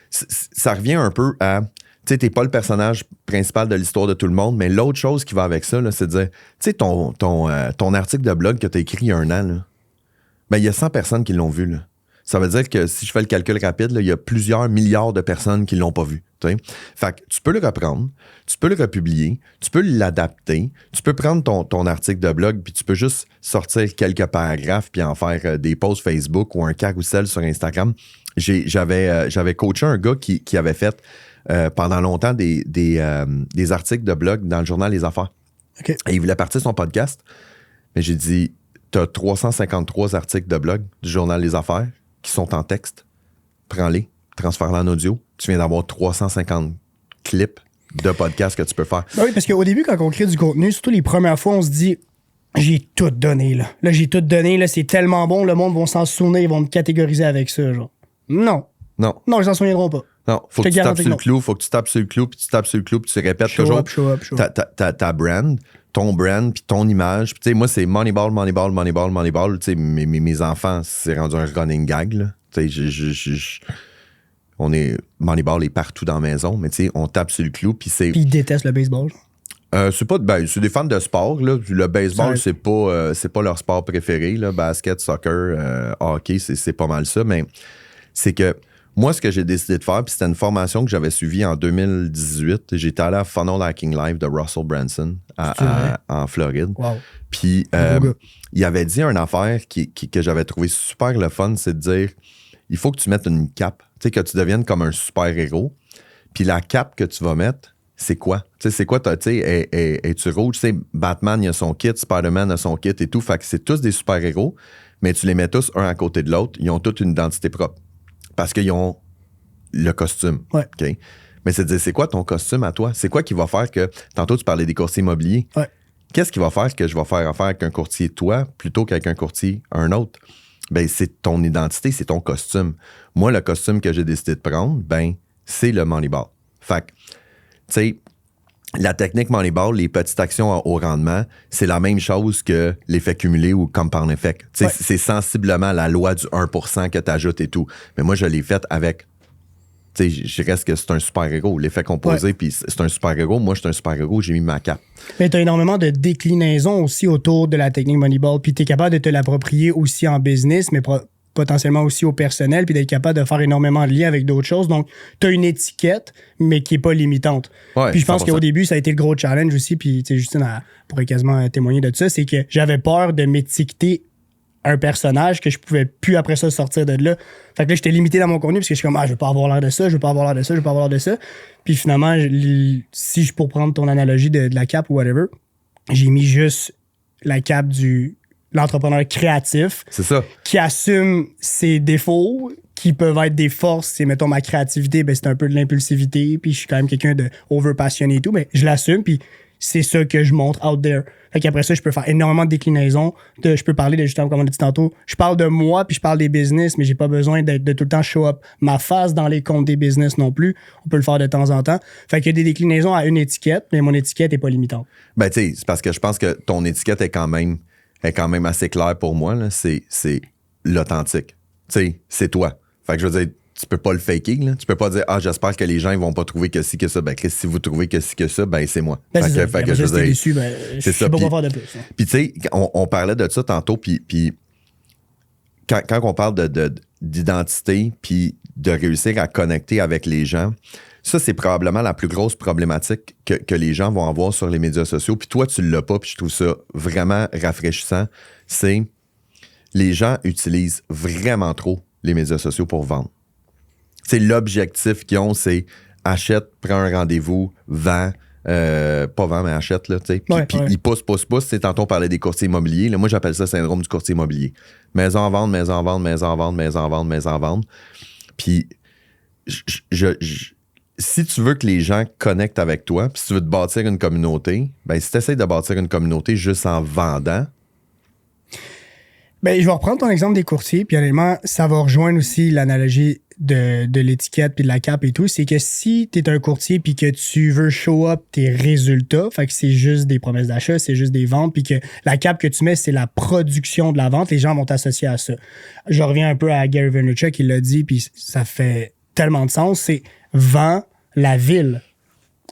ça revient un peu à... Tu sais, t'es pas le personnage principal de l'histoire de tout le monde, mais l'autre chose qui va avec ça, là, c'est de dire, tu sais, ton article de blog que tu as écrit il y a un an, là, ben, il y a 100 personnes qui l'ont vu. Là. Ça veut dire que si je fais le calcul rapide, là, il y a plusieurs milliards de personnes qui l'ont pas vu. T'sais? Fait que tu peux le reprendre, tu peux le republier, tu peux l'adapter, tu peux prendre ton article de blog puis tu peux juste sortir quelques paragraphes puis en faire des posts Facebook ou un carousel sur Instagram. J'avais coaché un gars qui avait fait pendant longtemps des articles de blog dans le journal Les Affaires.
Okay.
Et il voulait partir son podcast. Mais j'ai dit, tu as 353 articles de blog du journal Les Affaires qui sont en texte. Prends-les, transfère-les en audio. Tu viens d'avoir 350 clips de podcasts que tu peux faire.
Ben oui, parce qu'au début, quand on crée du contenu, surtout les premières fois, on se dit j'ai tout donné, là. Là, j'ai tout donné, là, c'est tellement bon, le monde va s'en souvenir, ils vont me catégoriser avec ça, genre. Non, ils s'en souviendront pas.
Non, faut que tu tapes sur le clou, puis tu tapes sur le clou, puis tu répètes toujours ta brand, ton brand, puis ton image. Puis tu sais, moi, c'est Moneyball. Tu sais, mes enfants, c'est rendu un running gag, là. Tu sais, Moneyball est partout dans la maison, mais tu sais, on tape sur le clou, puis c'est...
Puis ils détestent le baseball.
C'est des fans de sport, là. Le baseball, c'est pas leur sport préféré, là. Basket, soccer, hockey, c'est pas mal ça, mais c'est que moi, ce que j'ai décidé de faire, puis c'était une formation que j'avais suivie en 2018. J'étais allé à Funnel Hacking Live de Russell Branson en Floride.
Wow.
Puis il avait dit une affaire que j'avais trouvé super le fun, c'est de dire, il faut que tu mettes une cape, tu sais, que tu deviennes comme un super-héros. Puis la cape que tu vas mettre, c'est quoi? Tu sais, c'est quoi, tu sais, es-tu rouge? Tu sais, Batman, il a son kit, Spider-Man a son kit et tout. Fait que c'est tous des super-héros, mais tu les mets tous un à côté de l'autre. Ils ont toutes une identité propre. Parce qu'ils ont le costume.
Ouais.
Okay? Mais c'est de dire, c'est quoi ton costume à toi? C'est quoi qui va faire que... Tantôt, tu parlais des courtiers immobiliers.
Ouais.
Qu'est-ce qui va faire que je vais faire affaire avec un courtier toi plutôt qu'avec un courtier un autre? Ben, c'est ton identité, c'est ton costume. Moi, le costume que j'ai décidé de prendre, ben, c'est le Moneyball. Fait que, tu sais, la technique Moneyball, les petites actions au rendement, c'est la même chose que l'effet cumulé ou compound effect. Ouais. C'est sensiblement la loi du 1% que tu ajoutes et tout. Mais moi, je l'ai faite avec... Tu sais, je reste que c'est un super-héros. L'effet composé, puis c'est un super-héros. Moi, je suis un super-héros, j'ai mis ma cape.
Mais tu as énormément de déclinaisons aussi autour de la technique Moneyball, puis tu es capable de te l'approprier aussi en business, mais potentiellement aussi au personnel, puis d'être capable de faire énormément de liens avec d'autres choses. Donc, tu as une étiquette, mais qui n'est pas limitante.
Ouais,
puis je pense qu'au début, ça a été le gros challenge aussi, puis Justine pourrait quasiment témoigner de ça, c'est que j'avais peur de m'étiqueter un personnage que je pouvais plus après ça sortir de là. Fait que là, j'étais limité dans mon contenu parce que je suis comme, je veux pas avoir l'air de ça, je veux pas avoir l'air de ça, je veux pas avoir l'air de ça. Puis finalement, si je pour prendre ton analogie de la cape ou whatever, j'ai mis juste la cape de l'entrepreneur créatif.
C'est ça.
Qui assume ses défauts, qui peuvent être des forces. C'est, mettons, ma créativité, ben, c'est un peu de l'impulsivité, puis je suis quand même quelqu'un de over-passionné et tout, mais je l'assume, puis c'est ça que je montre out there. Fait qu'après ça, je peux faire énormément de déclinaisons. Je peux parler de, justement, comme on a dit tantôt, je parle de moi, puis je parle des business, mais j'ai pas besoin de tout le temps show up ma face dans les comptes des business non plus. On peut le faire de temps en temps. Fait qu'il y a des déclinaisons à une étiquette, mais mon étiquette est pas limitante.
Ben, tu sais, c'est parce que je pense que ton étiquette est quand même assez claire pour moi, là. C'est l'authentique. Tu sais, c'est toi. Fait que je veux dire, tu peux pas le faker, là. Tu peux pas dire, j'espère que les gens ils vont pas trouver que ci, que ça. Ben, Chris, si vous trouvez que ci, que ça, ben, c'est moi.
Ben,
fait que
je veux dire, déçu, ben, je sais pas quoi faire de plus. Hein.
Puis, tu sais, on parlait de ça tantôt, puis quand on parle d'identité, puis de réussir à connecter avec les gens, ça, c'est probablement la plus grosse problématique que les gens vont avoir sur les médias sociaux. Puis toi, tu l'as pas, puis je trouve ça vraiment rafraîchissant. C'est les gens utilisent vraiment trop les médias sociaux pour vendre. C'est l'objectif qu'ils ont, c'est achète, prends un rendez-vous, vends, pas vends, mais achète, là, tu sais. Puis ils poussent. Tantôt, on parlait des courtiers immobiliers. Là, moi, j'appelle ça le syndrome du courtier immobilier. Maison en vente. Puis si tu veux que les gens connectent avec toi, puis si tu veux te bâtir une communauté, ben si tu essaies de bâtir une communauté juste en vendant.
Ben, je vais reprendre ton exemple des courtiers, puis honnêtement, ça va rejoindre aussi l'analogie de l'étiquette puis de la cape et tout. C'est que si tu es un courtier puis que tu veux show up tes résultats, fait que c'est juste des promesses d'achat, c'est juste des ventes, puis que la cape que tu mets, c'est la production de la vente, les gens vont t'associer à ça. Je reviens un peu à Gary Vaynerchuk, qui l'a dit, puis ça fait tellement de sens, c'est vends la ville,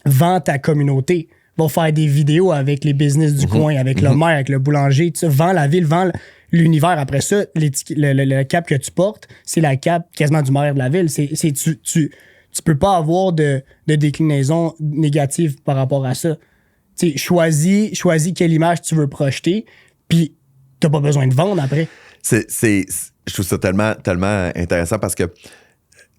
vends ta communauté. Va faire des vidéos avec les business du coin, avec le maire, avec le boulanger, tu sais, vends la ville, vends l'univers. Après ça, le cap que tu portes, c'est la cape quasiment du maire de la ville. Tu peux pas avoir de déclinaison négative par rapport à ça. Tu sais, choisis quelle image tu veux projeter, puis t'as pas besoin de vendre après.
Je trouve ça tellement intéressant parce que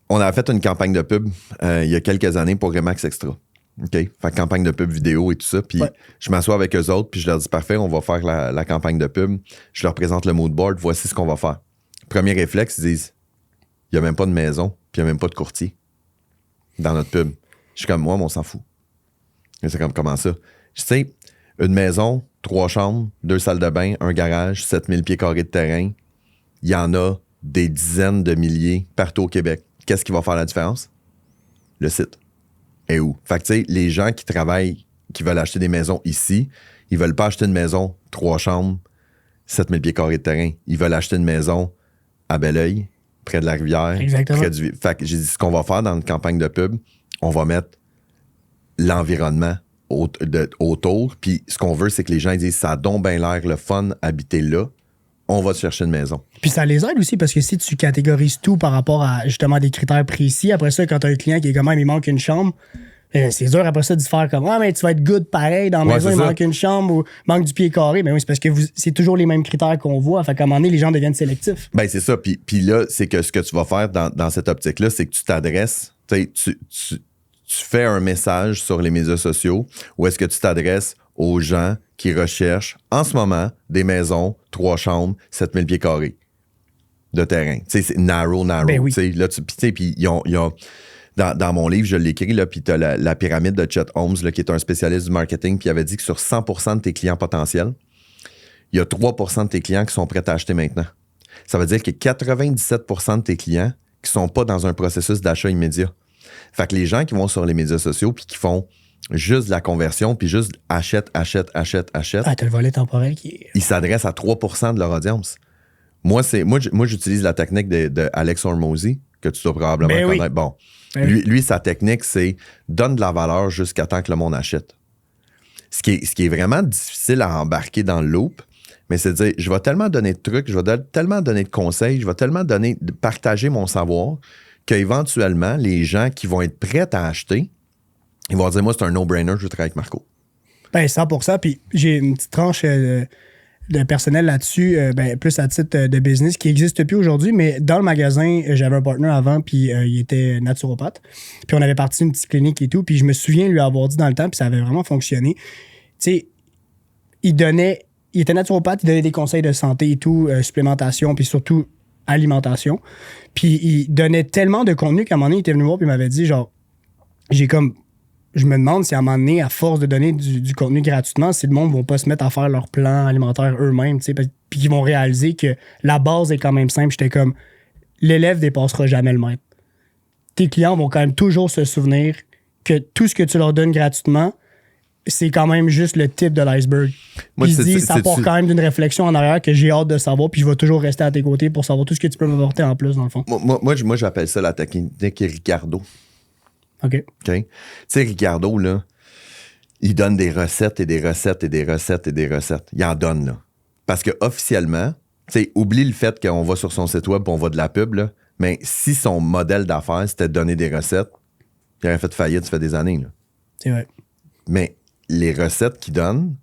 on a fait une campagne de pub il y a quelques années pour Remax Extra. OK? Fait campagne de pub vidéo et tout ça. Puis je m'assois avec eux autres, puis je leur dis parfait, on va faire la campagne de pub. Je leur présente le mood board, voici ce qu'on va faire. Premier réflexe, ils disent il n'y a même pas de maison, puis il n'y a même pas de courtier dans notre pub. Je suis comme moi, mais on s'en fout. Et c'est comme comment ça? Je sais, une maison, 3 chambres, 2 salles de bain, un garage, 7000 pieds carrés de terrain. Il y en a des dizaines de milliers partout au Québec. Qu'est-ce qui va faire la différence? Le site. Et où? Fait que tu sais, les gens qui travaillent, qui veulent acheter des maisons ici, ils veulent pas acheter une maison, 3 chambres, 7000 pieds carrés de terrain. Ils veulent acheter une maison à Belleuil, près de la rivière.
Exactement.
Près du... Fait que j'ai dit, ce qu'on va faire dans une campagne de pub, on va mettre l'environnement autour. Puis ce qu'on veut, c'est que les gens ils disent, ça a donc bien l'air le fun habiter là. On va te chercher une maison.
Puis ça les aide aussi parce que si tu catégorises tout par rapport à justement des critères précis, après ça, quand tu as un client qui est quand même, il manque une chambre, c'est dur après ça de se faire comme mais tu vas être good pareil dans la maison, il manque une chambre ou manque du pied carré. Mais oui, c'est parce que c'est toujours les mêmes critères qu'on voit. Fait qu'à un moment donné, les gens deviennent sélectifs.
Ben c'est ça. Puis là, c'est que ce que tu vas faire dans cette optique-là, c'est que tu t'adresses, tu fais un message sur les médias sociaux ou est-ce que tu t'adresses aux gens qui recherchent en ce moment des maisons, 3 chambres, 7000 pieds carrés de terrain. Tu sais, c'est narrow.
Ben oui.
Là, puis ils ont dans mon livre, je l'écris, là, puis tu as la pyramide de Chet Holmes, là, qui est un spécialiste du marketing, puis il avait dit que sur 100% de tes clients potentiels, il y a 3% de tes clients qui sont prêts à acheter maintenant. Ça veut dire que 97% de tes clients qui sont pas dans un processus d'achat immédiat. Fait que les gens qui vont sur les médias sociaux puis qui font juste de la conversion, puis juste achète.
Ah, t'as le volet temporel qui est...
Ils s'adressent à 3% de leur audience. Moi, j'utilise la technique de Alex Hormozy, que tu dois probablement connaître. Oui. Bon, lui, sa technique, c'est donne de la valeur jusqu'à temps que le monde achète. Ce qui est vraiment difficile à embarquer dans le loop, mais c'est de dire, je vais tellement donner de trucs, je vais tellement donner de conseils, je vais tellement partager mon savoir qu'éventuellement, les gens qui vont être prêts à acheter, ils vont dire, moi, c'est un no-brainer, je vais travailler avec Marco.
Ben, 100%. Puis j'ai une petite tranche de personnel là-dessus, plus à titre de business, qui n'existe plus aujourd'hui, mais dans le magasin, j'avais un partenaire avant, puis il était naturopathe. Puis on avait parti une petite clinique et tout, puis je me souviens lui avoir dit dans le temps, puis ça avait vraiment fonctionné. Tu sais, il était naturopathe, il donnait des conseils de santé et tout, supplémentation, puis surtout alimentation. Puis il donnait tellement de contenu qu'à un moment donné, il était venu me voir, puis il m'avait dit, genre, je me demande si à un moment donné, à force de donner du contenu gratuitement, si le monde ne va pas se mettre à faire leur plan alimentaire eux-mêmes, puis qu'ils vont réaliser que la base est quand même simple. J'étais comme, l'élève dépassera jamais le maître. Tes clients vont quand même toujours se souvenir que tout ce que tu leur donnes gratuitement, c'est quand même juste le type de l'iceberg. Ils se disent, ça part quand même d'une réflexion en arrière que j'ai hâte de savoir, puis je vais toujours rester à tes côtés pour savoir tout ce que tu peux m'apporter en plus, dans le fond.
Moi j'appelle ça la technique Ricardo.
OK.
Tu sais, Ricardo, là, il donne des recettes et des recettes et des recettes et des recettes. Il en donne, là. Parce que officiellement, tu sais, oublie le fait qu'on va sur son site web et on va de la pub, là. Mais si son modèle d'affaires, c'était de donner des recettes, il aurait fait faillite, ça fait des années, là.
C'est vrai.
Mais les recettes qu'il donne,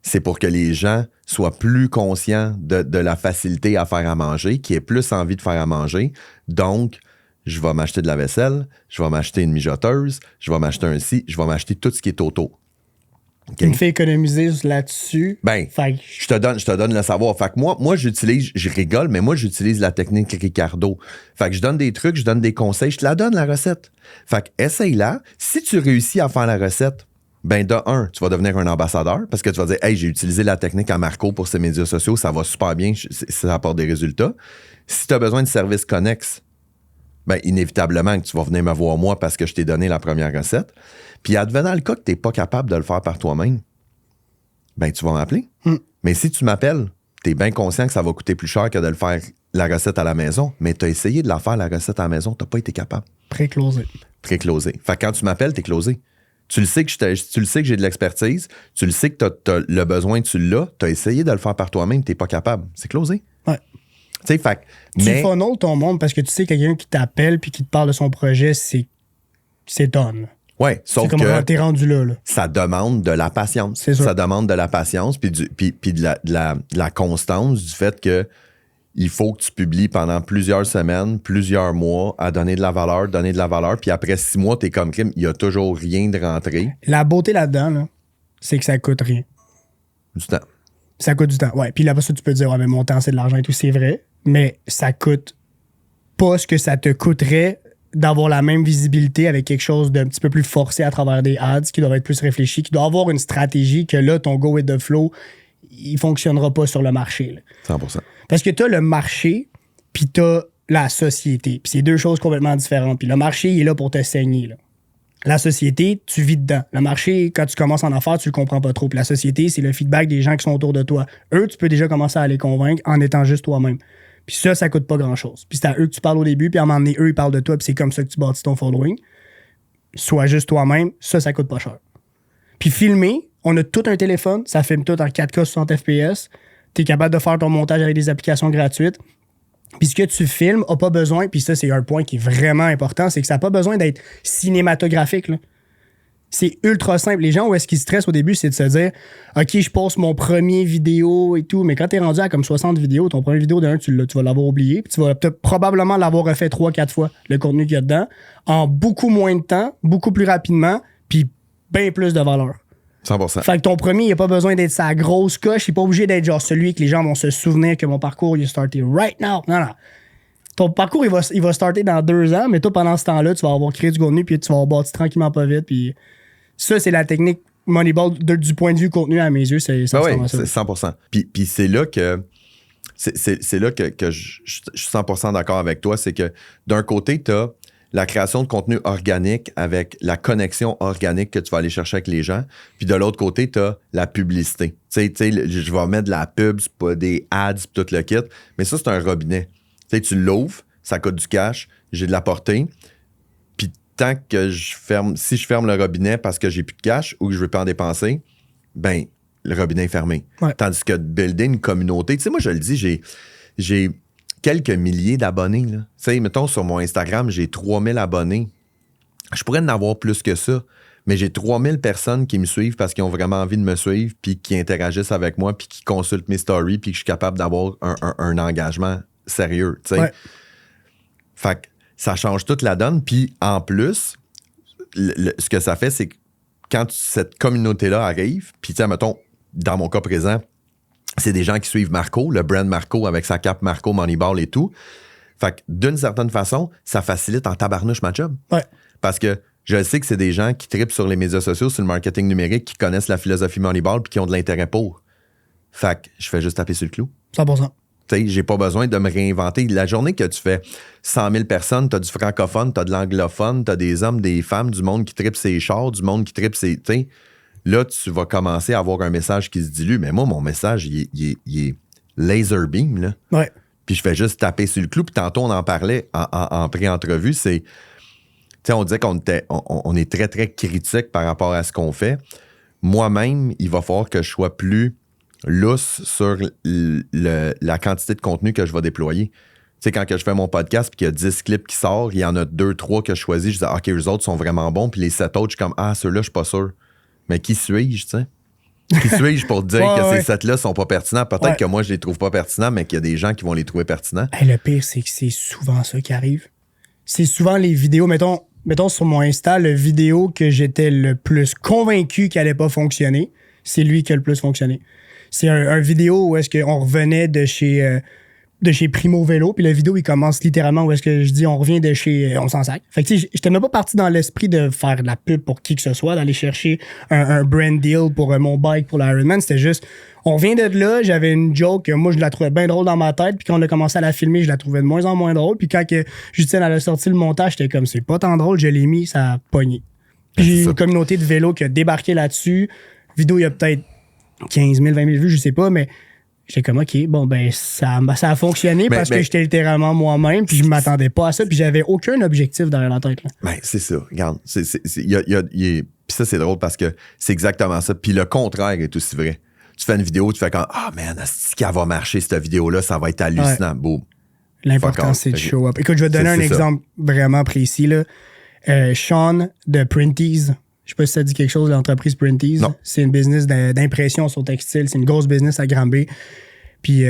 c'est pour que les gens soient plus conscients de la facilité à faire à manger, qui aient plus envie de faire à manger. Donc, je vais m'acheter de la vaisselle, je vais m'acheter une mijoteuse, je vais m'acheter un ci, je vais m'acheter tout ce qui est autour.
Il me fait économiser là-dessus.
Ben, je te donne le savoir. Fait que moi j'utilise, je rigole, mais moi, j'utilise la technique Ricardo. Fait que je donne des trucs, je donne des conseils, je te la donne, la recette. Fait que essaye-la. Si tu réussis à faire la recette, ben de un, tu vas devenir un ambassadeur parce que tu vas dire, hey, j'ai utilisé la technique à Marco pour ses médias sociaux, ça va super bien, ça apporte des résultats. Si tu as besoin de services connexes, ben inévitablement que tu vas venir me voir moi parce que je t'ai donné la première recette. Puis advenant le cas que tu n'es pas capable de le faire par toi-même, ben tu vas m'appeler. Mais si tu m'appelles, tu es bien conscient que ça va coûter plus cher que de le faire la recette à la maison, mais tu as essayé de la faire la recette à la maison, tu n'as pas été capable.
Pré-closé.
Pré-closé. Fait que quand tu m'appelles, tu es closé. Tu le sais que j'ai de l'expertise, tu le sais que tu as le besoin, tu l'as, tu as essayé de le faire par toi-même, tu n'es pas capable. C'est closé.
Ouais.
Tu sais, fait
tu funnels ton monde parce que tu sais quelqu'un qui t'appelle puis qui te parle de son projet, c'est done.
Ouais, sauf que
quand t'es rendu là.
Ça demande de la patience.
C'est sûr.
Ça demande de la patience puis de la constance du fait que il faut que tu publies pendant plusieurs semaines, plusieurs mois à donner de la valeur, puis après 6 mois, t'es comme crime, il y a toujours rien de rentré.
La beauté là-dedans, là, c'est que ça coûte rien.
Du temps.
Ça coûte du temps, ouais. Puis là, tu peux te dire, ouais, mais mon temps, c'est de l'argent et tout, c'est vrai, mais ça coûte pas ce que ça te coûterait d'avoir la même visibilité avec quelque chose d'un petit peu plus forcé à travers des ads, qui doit être plus réfléchi, qui doit avoir une stratégie que là, ton go with the flow, il fonctionnera pas sur le marché. Là.
100%.
Parce que t'as le marché, puis t'as la société. Puis c'est deux choses complètement différentes. Puis le marché, il est là pour te saigner. Là. La société, tu vis dedans. Le marché, quand tu commences en affaires, tu le comprends pas trop. Puis la société, c'est le feedback des gens qui sont autour de toi. Eux, tu peux déjà commencer à les convaincre en étant juste toi-même. Puis ça coûte pas grand-chose. Puis c'est à eux que tu parles au début, puis à un moment donné, eux, ils parlent de toi, puis c'est comme ça que tu bâtis ton following. Sois juste toi-même, ça coûte pas cher. Puis filmer, on a tout un téléphone, ça filme tout en 4K 60 FPS. Tu es capable de faire ton montage avec des applications gratuites. Puis ce que tu filmes n'a pas besoin, puis ça, c'est un point qui est vraiment important, c'est que ça n'a pas besoin d'être cinématographique. Là. C'est ultra simple. Les gens, où est-ce qu'ils stressent au début, c'est de se dire « OK, je poste mon premier vidéo et tout. » Mais quand tu es rendu à comme 60 vidéos, ton premier vidéo d'un, tu vas l'avoir oublié, puis tu vas probablement l'avoir refait 3-4 fois, le contenu qu'il y a dedans, en beaucoup moins de temps, beaucoup plus rapidement, puis bien plus de valeur.
100%.
Fait que ton premier, il n'a pas besoin d'être sa grosse coche. Il n'est pas obligé d'être genre celui que les gens vont se souvenir que mon parcours, il est starté right now. Non. Ton parcours, il va starter dans 2 ans, mais toi, pendant ce temps-là, tu vas avoir créé du contenu, puis tu vas avoir bâti tranquillement pas vite. Puis ça, c'est la technique Moneyball du point de vue contenu à mes yeux. C'est ça.
Oui, c'est 100%. Puis c'est là que c'est là que je suis 100% d'accord avec toi. C'est que d'un côté, tu as la création de contenu organique avec la connexion organique que tu vas aller chercher avec les gens. Puis de l'autre côté, tu as la publicité. Tu sais, je vais mettre de la pub, c'est pas des ads, tout le kit. Mais ça, c'est un robinet. Tu l'ouvres, ça coûte du cash, j'ai de la portée. Puis tant que si je ferme le robinet parce que j'ai plus de cash ou que je veux pas en dépenser, ben le robinet est fermé.
Ouais.
Tandis que de builder une communauté, tu sais, moi, je le dis, j'ai quelques milliers d'abonnés. Tu sais, mettons, sur mon Instagram, j'ai 3000 abonnés. Je pourrais en avoir plus que ça, mais j'ai 3000 personnes qui me suivent parce qu'ils ont vraiment envie de me suivre, puis qui interagissent avec moi, puis qui consultent mes stories, puis que je suis capable d'avoir un engagement sérieux. Tu sais.
Ouais.
Fait que ça change toute la donne. Puis en plus, ce que ça fait, c'est que quand cette communauté-là arrive, puis tu sais, mettons, dans mon cas présent, c'est des gens qui suivent Marco, le brand Marco avec sa cape Marco, Moneyball et tout. Fait que d'une certaine façon, ça facilite en tabarnouche ma job.
Ouais.
Parce que je sais que c'est des gens qui trippent sur les médias sociaux, sur le marketing numérique, qui connaissent la philosophie Moneyball puis qui ont de l'intérêt pour. Fait que je fais juste taper sur le clou.
100%.
Tu sais, j'ai pas besoin de me réinventer. La journée que tu fais 100 000 personnes, t'as du francophone, t'as de l'anglophone, t'as des hommes, des femmes, du monde qui trippe ses chars, du monde qui trippe ses... Là, tu vas commencer à avoir un message qui se dilue. Mais moi, mon message, il est laser beam, là.
Ouais.
Puis je fais juste taper sur le clou. Puis tantôt, on en parlait en pré-entrevue. C'est... Tu sais, on disait on est très, très critique par rapport à ce qu'on fait. Moi-même, il va falloir que je sois plus lousse sur la quantité de contenu que je vais déployer. Tu sais, quand que je fais mon podcast puis qu'il y a 10 clips qui sortent, il y en a 2, 3 que je choisis. Je dis, OK, eux autres sont vraiment bons. Puis les 7 autres, je suis comme, ceux-là, je suis pas sûr. Mais qui suis-je, tu sais? Qui suis-je pour te dire que ces 7-là sont pas pertinents? Peut-être que moi, je les trouve pas pertinents, mais qu'il y a des gens qui vont les trouver pertinents.
Hey, le pire, c'est que c'est souvent ça qui arrive. C'est souvent les vidéos, mettons, mettons, sur mon Insta, le vidéo que j'étais le plus convaincu qu'elle allait pas fonctionner, c'est lui qui a le plus fonctionné. C'est un vidéo où est-ce qu'on revenait de chez Primo Vélo, puis la vidéo, il commence littéralement où est-ce que je dis on revient de chez On s'en sac. Fait que tu sais, j'étais même pas parti dans l'esprit de faire de la pub pour qui que ce soit, d'aller chercher un brand deal pour mon bike pour l'Ironman. C'était juste, on revient de là, j'avais une joke que moi, je la trouvais bien drôle dans ma tête, puis quand on a commencé à la filmer, je la trouvais de moins en moins drôle, puis quand que Justine elle a sorti le montage, j'étais comme, c'est pas tant drôle, je l'ai mis, ça a pogné. Puis j'ai une communauté de vélo qui a débarqué là-dessus. Vidéo, il y a peut-être 15 000, 20 000 vues, je sais pas, mais j'étais comme, OK, bon, ben, ça a fonctionné parce que j'étais littéralement moi-même, puis je m'attendais pas à ça, puis j'avais aucun objectif derrière la tête. Là.
Ben, c'est ça. Regarde, puis ça, c'est drôle parce que c'est exactement ça. Puis le contraire est aussi vrai. Tu fais une vidéo, tu fais comme, man, est-ce qu'elle va marcher, cette vidéo-là, ça va être hallucinant. Ouais. Boum.
L'important, c'est de show up. Écoute, je vais te donner un exemple vraiment précis, là. Sean de Printies. Je sais pas si ça dit quelque chose, l'entreprise Printies.
Non.
C'est une business d'impression sur textile. C'est une grosse business à Granby. Puis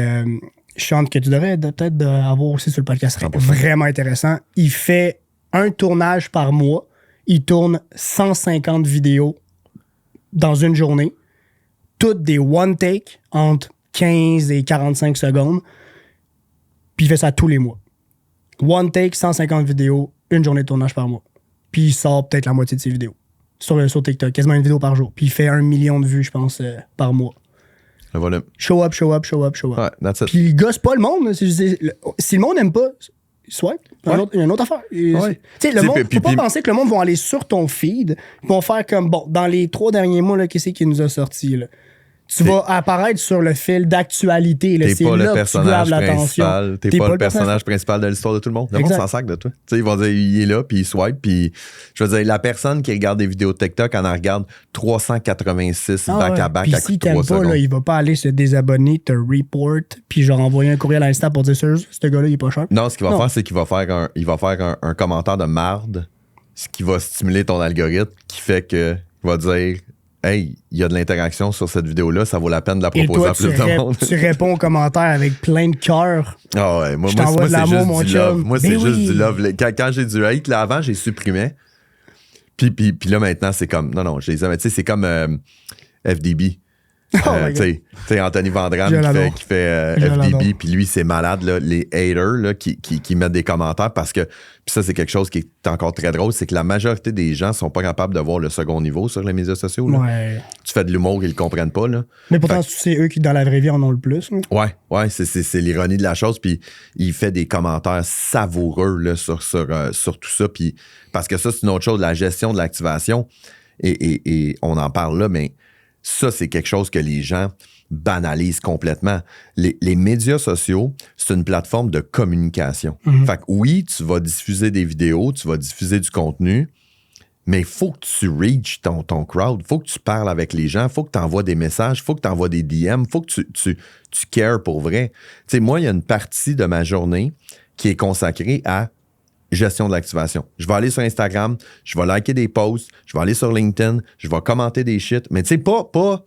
Sean, que tu devrais peut-être avoir aussi sur le podcast, serait vraiment intéressant. Il fait un tournage par mois. Il tourne 150 vidéos dans une journée. Toutes des one take entre 15 et 45 secondes. Puis il fait ça tous les mois. One take, 150 vidéos, une journée de tournage par mois. Puis il sort peut-être la moitié de ses vidéos. Sur TikTok, quasiment une vidéo par jour. Puis il fait 1 million de vues, je pense, par mois.
Le volume.
Show up, show up, show up, show up.
Ouais, that's it.
Puis il gosse pas le monde. Si le monde n'aime pas, swipe. Il y a une autre affaire. Ouais. Tu sais, le monde, faut pas penser que le monde va aller sur ton feed, ils vont faire comme, bon, dans les 3 derniers mois, là, qu'est-ce qui nous a sorti, là? Tu vas apparaître sur le fil d'actualité. Là.
T'es pas le personnage principal. T'es pas le personnage principal de l'histoire de tout le monde. Le monde s'en sac de toi. Tu sais, ils vont dire, il est là, puis il swipe, puis je veux dire, la personne qui regarde des vidéos de TikTok, elle en regarde 386 back-à-back à
si t'aimes pas, là, il va pas aller se désabonner, te report, puis genre envoyer un courriel à Insta pour dire, ce gars-là, il est pas cher.
Non, ce qu'il va faire, c'est qu'il va faire un commentaire de marde, ce qui va stimuler ton algorithme, qui fait que il va dire, hey, il y a de l'interaction sur cette vidéo-là, ça vaut la peine de la proposer à plus de monde.
Tu réponds aux commentaires avec plein de cœur.
Ah ouais, moi
c'est juste
du love. Moi, c'est juste du love. Quand j'ai du hate, là, avant, j'ai supprimé. Puis là, maintenant, c'est comme... Non, je les aime. Tu sais, c'est comme FDB. Tu sais, Anthony Vandram qui fait FDB, puis lui, c'est malade, là, les haters là, qui mettent des commentaires parce que, puis ça, c'est quelque chose qui est encore très drôle, c'est que la majorité des gens sont pas capables de voir le second niveau sur les médias sociaux. Là.
Ouais.
Tu fais de l'humour, ils le comprennent pas. Là.
Mais pourtant, c'est eux qui, dans la vraie vie, en ont le plus. Hein.
Ouais, c'est l'ironie de la chose, puis il fait des commentaires savoureux là, sur tout ça, puis parce que ça, c'est une autre chose, la gestion de l'activation, et on en parle là, mais ça, c'est quelque chose que les gens banalisent complètement. Les médias sociaux, c'est une plateforme de communication. Mm-hmm. Fait que oui, tu vas diffuser des vidéos, tu vas diffuser du contenu, mais il faut que tu reach ton crowd, il faut que tu parles avec les gens, il faut que tu envoies des messages, il faut que tu envoies des DM, il faut que tu cares pour vrai. Tu sais, moi, il y a une partie de ma journée qui est consacrée à gestion de l'activation. Je vais aller sur Instagram, je vais liker des posts, je vais aller sur LinkedIn, je vais commenter des shit, mais tu sais, pas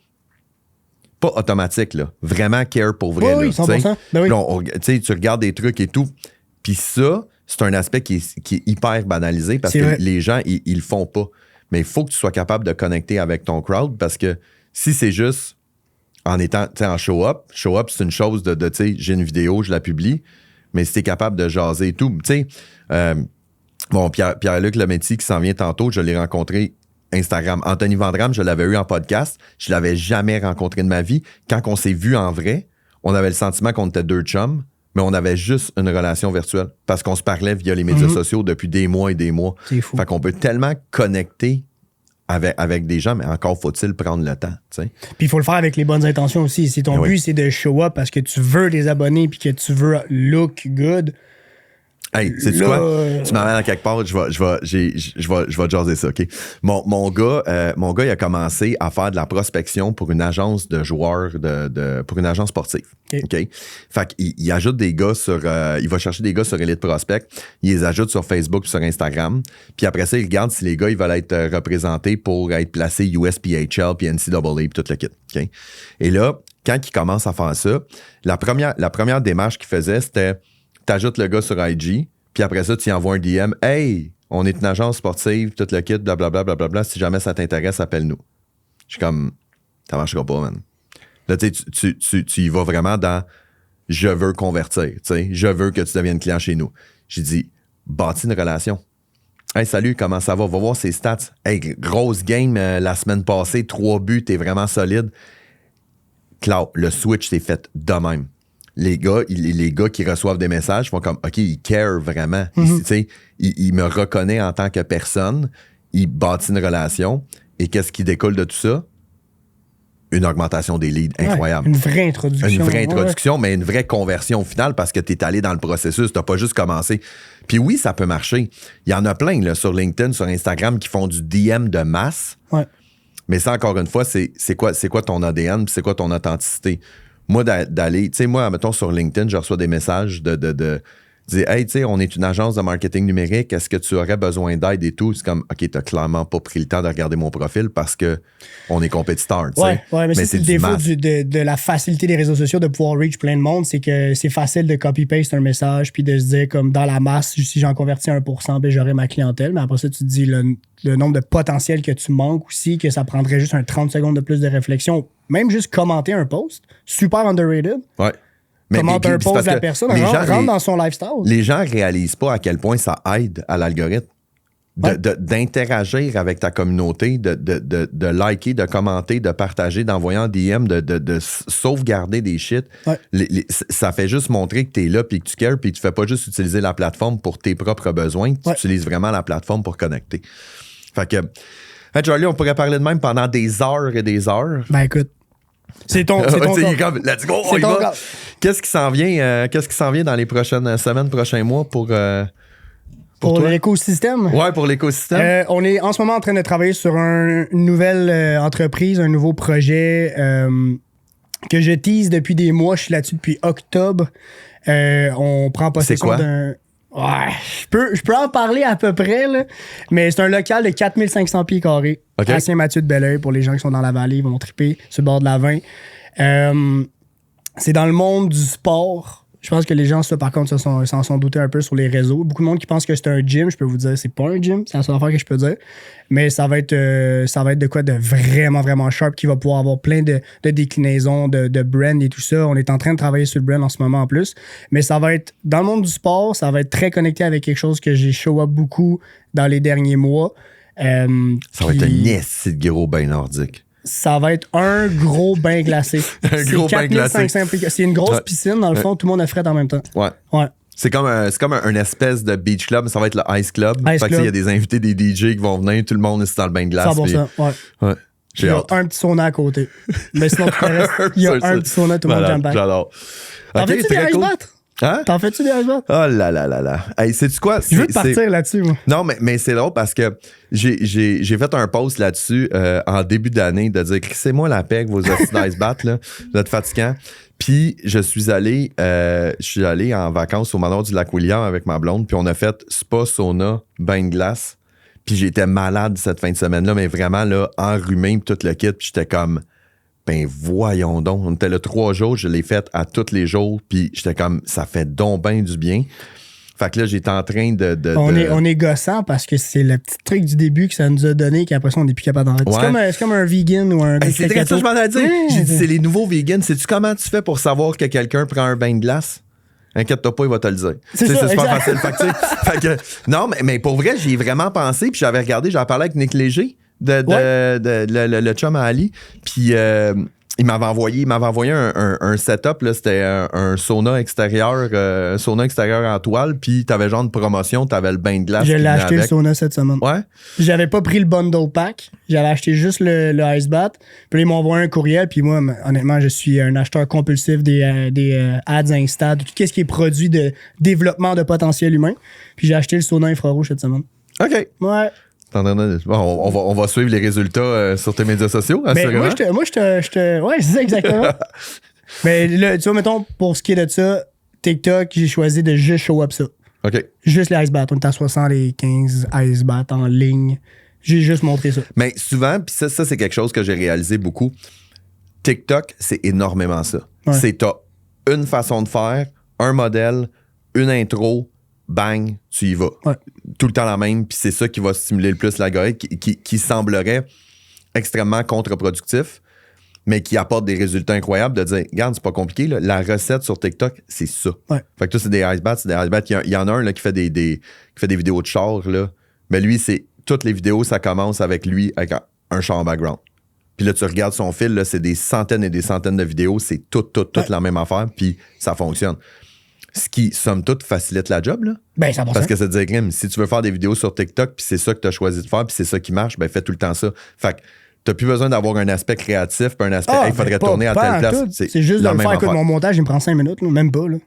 automatique, là. Vraiment care pour vrai.
Oui,
là,
100%. Ben oui.
Tu regardes des trucs et tout. Puis ça, c'est un aspect qui est hyper banalisé parce que les gens, ils le font pas. Mais il faut que tu sois capable de connecter avec ton crowd parce que si c'est juste en étant, tu sais, en show-up, c'est une chose de tu sais, j'ai une vidéo, je la publie, mais si t'es capable de jaser et tout, tu sais, bon, Pierre-Luc Lemétis qui s'en vient tantôt, je l'ai rencontré Instagram. Anthony Vandram, je l'avais eu en podcast, je l'avais jamais rencontré de ma vie. Quand on s'est vu en vrai, on avait le sentiment qu'on était 2 chums, mais on avait juste une relation virtuelle parce qu'on se parlait via les médias sociaux depuis des mois et des mois.
C'est fou.
Fait qu'on peut tellement connecter avec des gens, mais encore faut-il prendre le temps. T'sais.
Puis il faut le faire avec les bonnes intentions aussi. Si ton but, c'est de show up parce que tu veux des abonnés puis que tu veux look good.
Hey, sais-tu quoi? Tu m'amènes à quelque part, je vais jaser ça, OK? Mon gars, il a commencé à faire de la prospection pour une agence de joueurs, pour une agence sportive. OK? Fait qu'il ajoute des gars il va chercher des gars sur Elite Prospect, il les ajoute sur Facebook et sur Instagram, puis après ça, il regarde si les gars, ils veulent être représentés pour être placés USPHL puis NCAA puis tout le kit. OK? Et là, quand il commence à faire ça, la première démarche qu'il faisait, c'était t'ajoutes le gars sur IG, puis après ça, tu y envoies un DM. Hey, on est une agence sportive, tout le kit, blablabla, blablabla. Si jamais ça t'intéresse, appelle-nous. Je suis comme, ça marchera pas, man. Là, tu y vas vraiment dans je veux convertir, tu sais, je veux que tu deviennes client chez nous. J'ai dit, bâtis une relation. Hey, salut, comment ça va? Va voir ses stats. Hey, grosse game la semaine passée, 3 buts, t'es vraiment solide. Claude, le switch s'est fait de même. Les gars qui reçoivent des messages font comme, OK, ils care vraiment. Il me reconnaît en tant que personne. Il bâtit une relation. Et qu'est-ce qui découle de tout ça? Une augmentation des leads incroyable.
Une vraie introduction.
Une vraie introduction, mais une vraie conversion au final parce que tu es allé dans le processus. Tu n'as pas juste commencé. Puis oui, ça peut marcher. Il y en a plein là, sur LinkedIn, sur Instagram qui font du DM de masse.
Ouais.
Mais ça, encore une fois, c'est quoi ton ADN puis c'est quoi ton authenticité? Moi, d'aller, tu sais, moi, mettons sur LinkedIn, je reçois des messages de dire, hey, tu sais, on est une agence de marketing numérique, est-ce que tu aurais besoin d'aide et tout? C'est comme, OK, t'as clairement pas pris le temps de regarder mon profil parce que on est compétiteur, tu sais.
Ouais, mais c'est le défaut de la facilité des réseaux sociaux de pouvoir reach plein de monde, c'est que c'est facile de copy-paste un message puis de se dire, comme dans la masse, si j'en convertis 1%, ben j'aurai ma clientèle. Mais après ça, tu te dis le nombre de potentiels que tu manques aussi, que ça prendrait juste un 30 secondes de plus de réflexion. Même juste commenter un post, super underrated.
Ouais.
Commente un post de la personne, rentre dans son lifestyle.
Les gens réalisent pas à quel point ça aide à l'algorithme. D'interagir avec ta communauté, de liker, de commenter, de partager, d'envoyer en DM, de sauvegarder des shit.
Ouais.
Ça fait juste montrer que tu es là puis que tu cares puis que tu fais pas juste utiliser la plateforme pour tes propres besoins, tu utilises vraiment la plateforme pour connecter. Fait que, Charlie, on pourrait parler de même pendant des heures et des heures.
Ben écoute, c'est ton
comme, let's go, on y va. Qu'est-ce qui s'en vient dans les prochaines semaines, prochains mois pour
l'écosystème?
Ouais, pour l'écosystème.
On est en ce moment en train de travailler sur une nouvelle entreprise, un nouveau projet que je tease depuis des mois. Je suis là-dessus depuis octobre. On prend possession d'un... Ouais, je peux en parler à peu près, là, mais c'est un local de 4500 pieds carrés à Saint-Mathieu-de-Belleuil. Pour les gens qui sont dans la vallée, ils vont triper sur le bord de la 20. C'est dans le monde du sport. Je pense que les gens, ça, par contre, s'en sont doutés un peu sur les réseaux. Beaucoup de monde qui pense que c'est un gym. Je peux vous dire, c'est pas un gym. C'est la seule affaire que je peux dire. Mais ça va être de quoi de vraiment, vraiment sharp qui va pouvoir avoir plein de déclinaisons, de brand et tout ça. On est en train de travailler sur le brand en ce moment en plus. Mais ça va être dans le monde du sport. Ça va être très connecté avec quelque chose que j'ai show up beaucoup dans les derniers mois.
Ça va être un esti de gros bain nordique.
Ça va être un gros bain glacé.
Un gros bain glacé.
C'est une grosse piscine, dans le fond, tout le monde a fret en même temps.
Ouais. C'est comme un espèce de beach club, mais ça va être le Ice Club. Fait que il y a des invités, des DJ qui vont venir, tout le monde est dans le bain de glace.
100%, ouais. Il y a un petit sauna à côté. Mais sinon, il y a un petit sauna, tout le monde jam back.
J'adore.
T'en fais-tu des ice baths?
Hein?
T'en fais-tu des ice baths?
Oh là là là là. Hey, sais-tu quoi?
Je veux te partir là-dessus, moi.
Non, mais c'est drôle parce que j'ai fait un post là-dessus en début d'année de dire crissez-moi la paix que vos ice baths, là. Vous êtes fatigants. Puis je suis allé en vacances au manoir du Lac-William avec ma blonde, puis on a fait spa, sauna, bain de glace. Puis j'étais malade cette fin de semaine-là, mais vraiment là, enrhumé, puis tout le kit, puis j'étais comme, ben voyons donc. On était là 3 jours, je l'ai fait à tous les jours, puis j'étais comme, ça fait donc ben du bien. Fait que là, j'étais en train
On est gossant parce que c'est le petit truc du début que ça nous a donné qu'après ça, on n'est plus capable d'en rester.
Ouais.
C'est comme un vegan ou un...
c'est très ça que je m'en ai dit. J'ai dit, c'est les nouveaux vegans. Sais-tu comment tu fais pour savoir que quelqu'un prend un bain de glace? Inquiète-toi pas, il va te le dire.
C'est
super facile. Fait que, non, mais pour vrai, j'y ai vraiment pensé, puis j'avais regardé, j'avais parlé avec Nick Léger, le chum à Ali, puis... il m'avait envoyé un setup, là, c'était un sauna extérieur en toile, puis t'avais genre de promotion, t'avais le bain de glace.
Je l'ai acheté le sauna cette semaine.
Ouais.
J'avais pas pris le bundle pack, j'avais acheté juste le ice bath, puis ils m'ont envoyé un courriel, puis moi, honnêtement, je suis un acheteur compulsif des ads Insta, de tout ce qui est produit de développement de potentiel humain, puis j'ai acheté le sauna infrarouge cette semaine.
OK.
Ouais.
Bon, on va suivre les résultats sur tes médias sociaux.
Mais moi, ouais, c'est ça exactement. Mais là, tu vois, mettons, pour ce qui est de ça, TikTok, j'ai choisi de juste show up ça.
OK.
Juste les ice baths. On est à 75 ice baths en ligne. J'ai juste montré ça.
Mais souvent, puis ça c'est quelque chose que j'ai réalisé beaucoup. TikTok, c'est énormément ça. Ouais. C'est t'as une façon de faire, un modèle, une intro, bang, tu y vas.
Ouais.
Tout le temps la même, puis c'est ça qui va stimuler le plus l'algorithme, qui semblerait extrêmement contre-productif, mais qui apporte des résultats incroyables de dire, regarde, c'est pas compliqué, là, la recette sur TikTok, c'est ça.
Ouais.
Fait que toi, c'est des ice baths. Il y en a un là, qui fait des vidéos de char, là. Mais lui, c'est toutes les vidéos, ça commence avec lui, avec un char en background. Puis là, tu regardes son fil, là, c'est des centaines et des centaines de vidéos, c'est toute la même affaire, puis ça fonctionne. Ce qui, somme toute, facilite la job, là.
Ben, ça
Parce que ça te dit, si tu veux faire des vidéos sur TikTok, puis c'est ça que tu as choisi de faire, puis c'est ça qui marche, ben fais tout le temps ça. Fait que t'as plus besoin d'avoir un aspect créatif, puis un aspect, il faudrait tourner à telle place.
C'est juste de le faire. Écoute, mon montage, il me prend 5 minutes, là, même pas, là.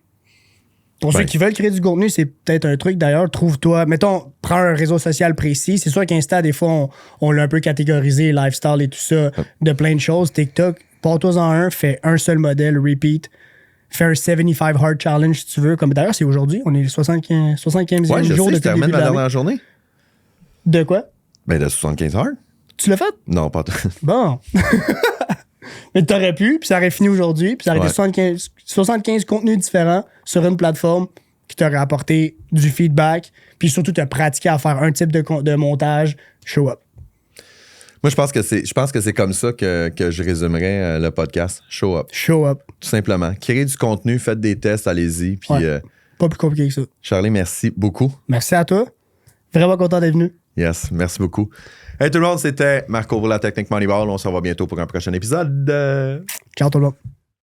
Pour ceux qui veulent créer du contenu, c'est peut-être un truc. D'ailleurs, trouve-toi... Mettons, prends un réseau social précis. C'est sûr qu'Insta, des fois, on l'a un peu catégorisé, lifestyle et tout ça, de plein de choses. TikTok, pars-toi-en un, fais un seul modèle, repeat. Fais un 75 Hard Challenge, si tu veux. Comme d'ailleurs, c'est aujourd'hui. On est le 75e jour de
tu termines ma dernière journée.
De quoi?
Ben, de 75 heures.
Tu l'as fait?
Non, pas tout.
Bon. Mais t'aurais pu, puis ça aurait fini aujourd'hui, puis ça aurait été 75 contenus différents sur une plateforme qui t'aurait apporté du feedback, puis surtout te pratiquer à faire un type de montage, show up.
Moi, je pense que c'est comme ça que je résumerais le podcast. Show up.
Show up.
Tout simplement. Créez du contenu, faites des tests, allez-y. Puis,
pas plus compliqué que ça.
Charlie, merci beaucoup.
Merci à toi. Vraiment content d'être venu.
Yes, merci beaucoup. Hey tout le monde, c'était Marco pour la Technique Moneyball. On se revoit bientôt pour un prochain épisode.
Ciao tout le monde.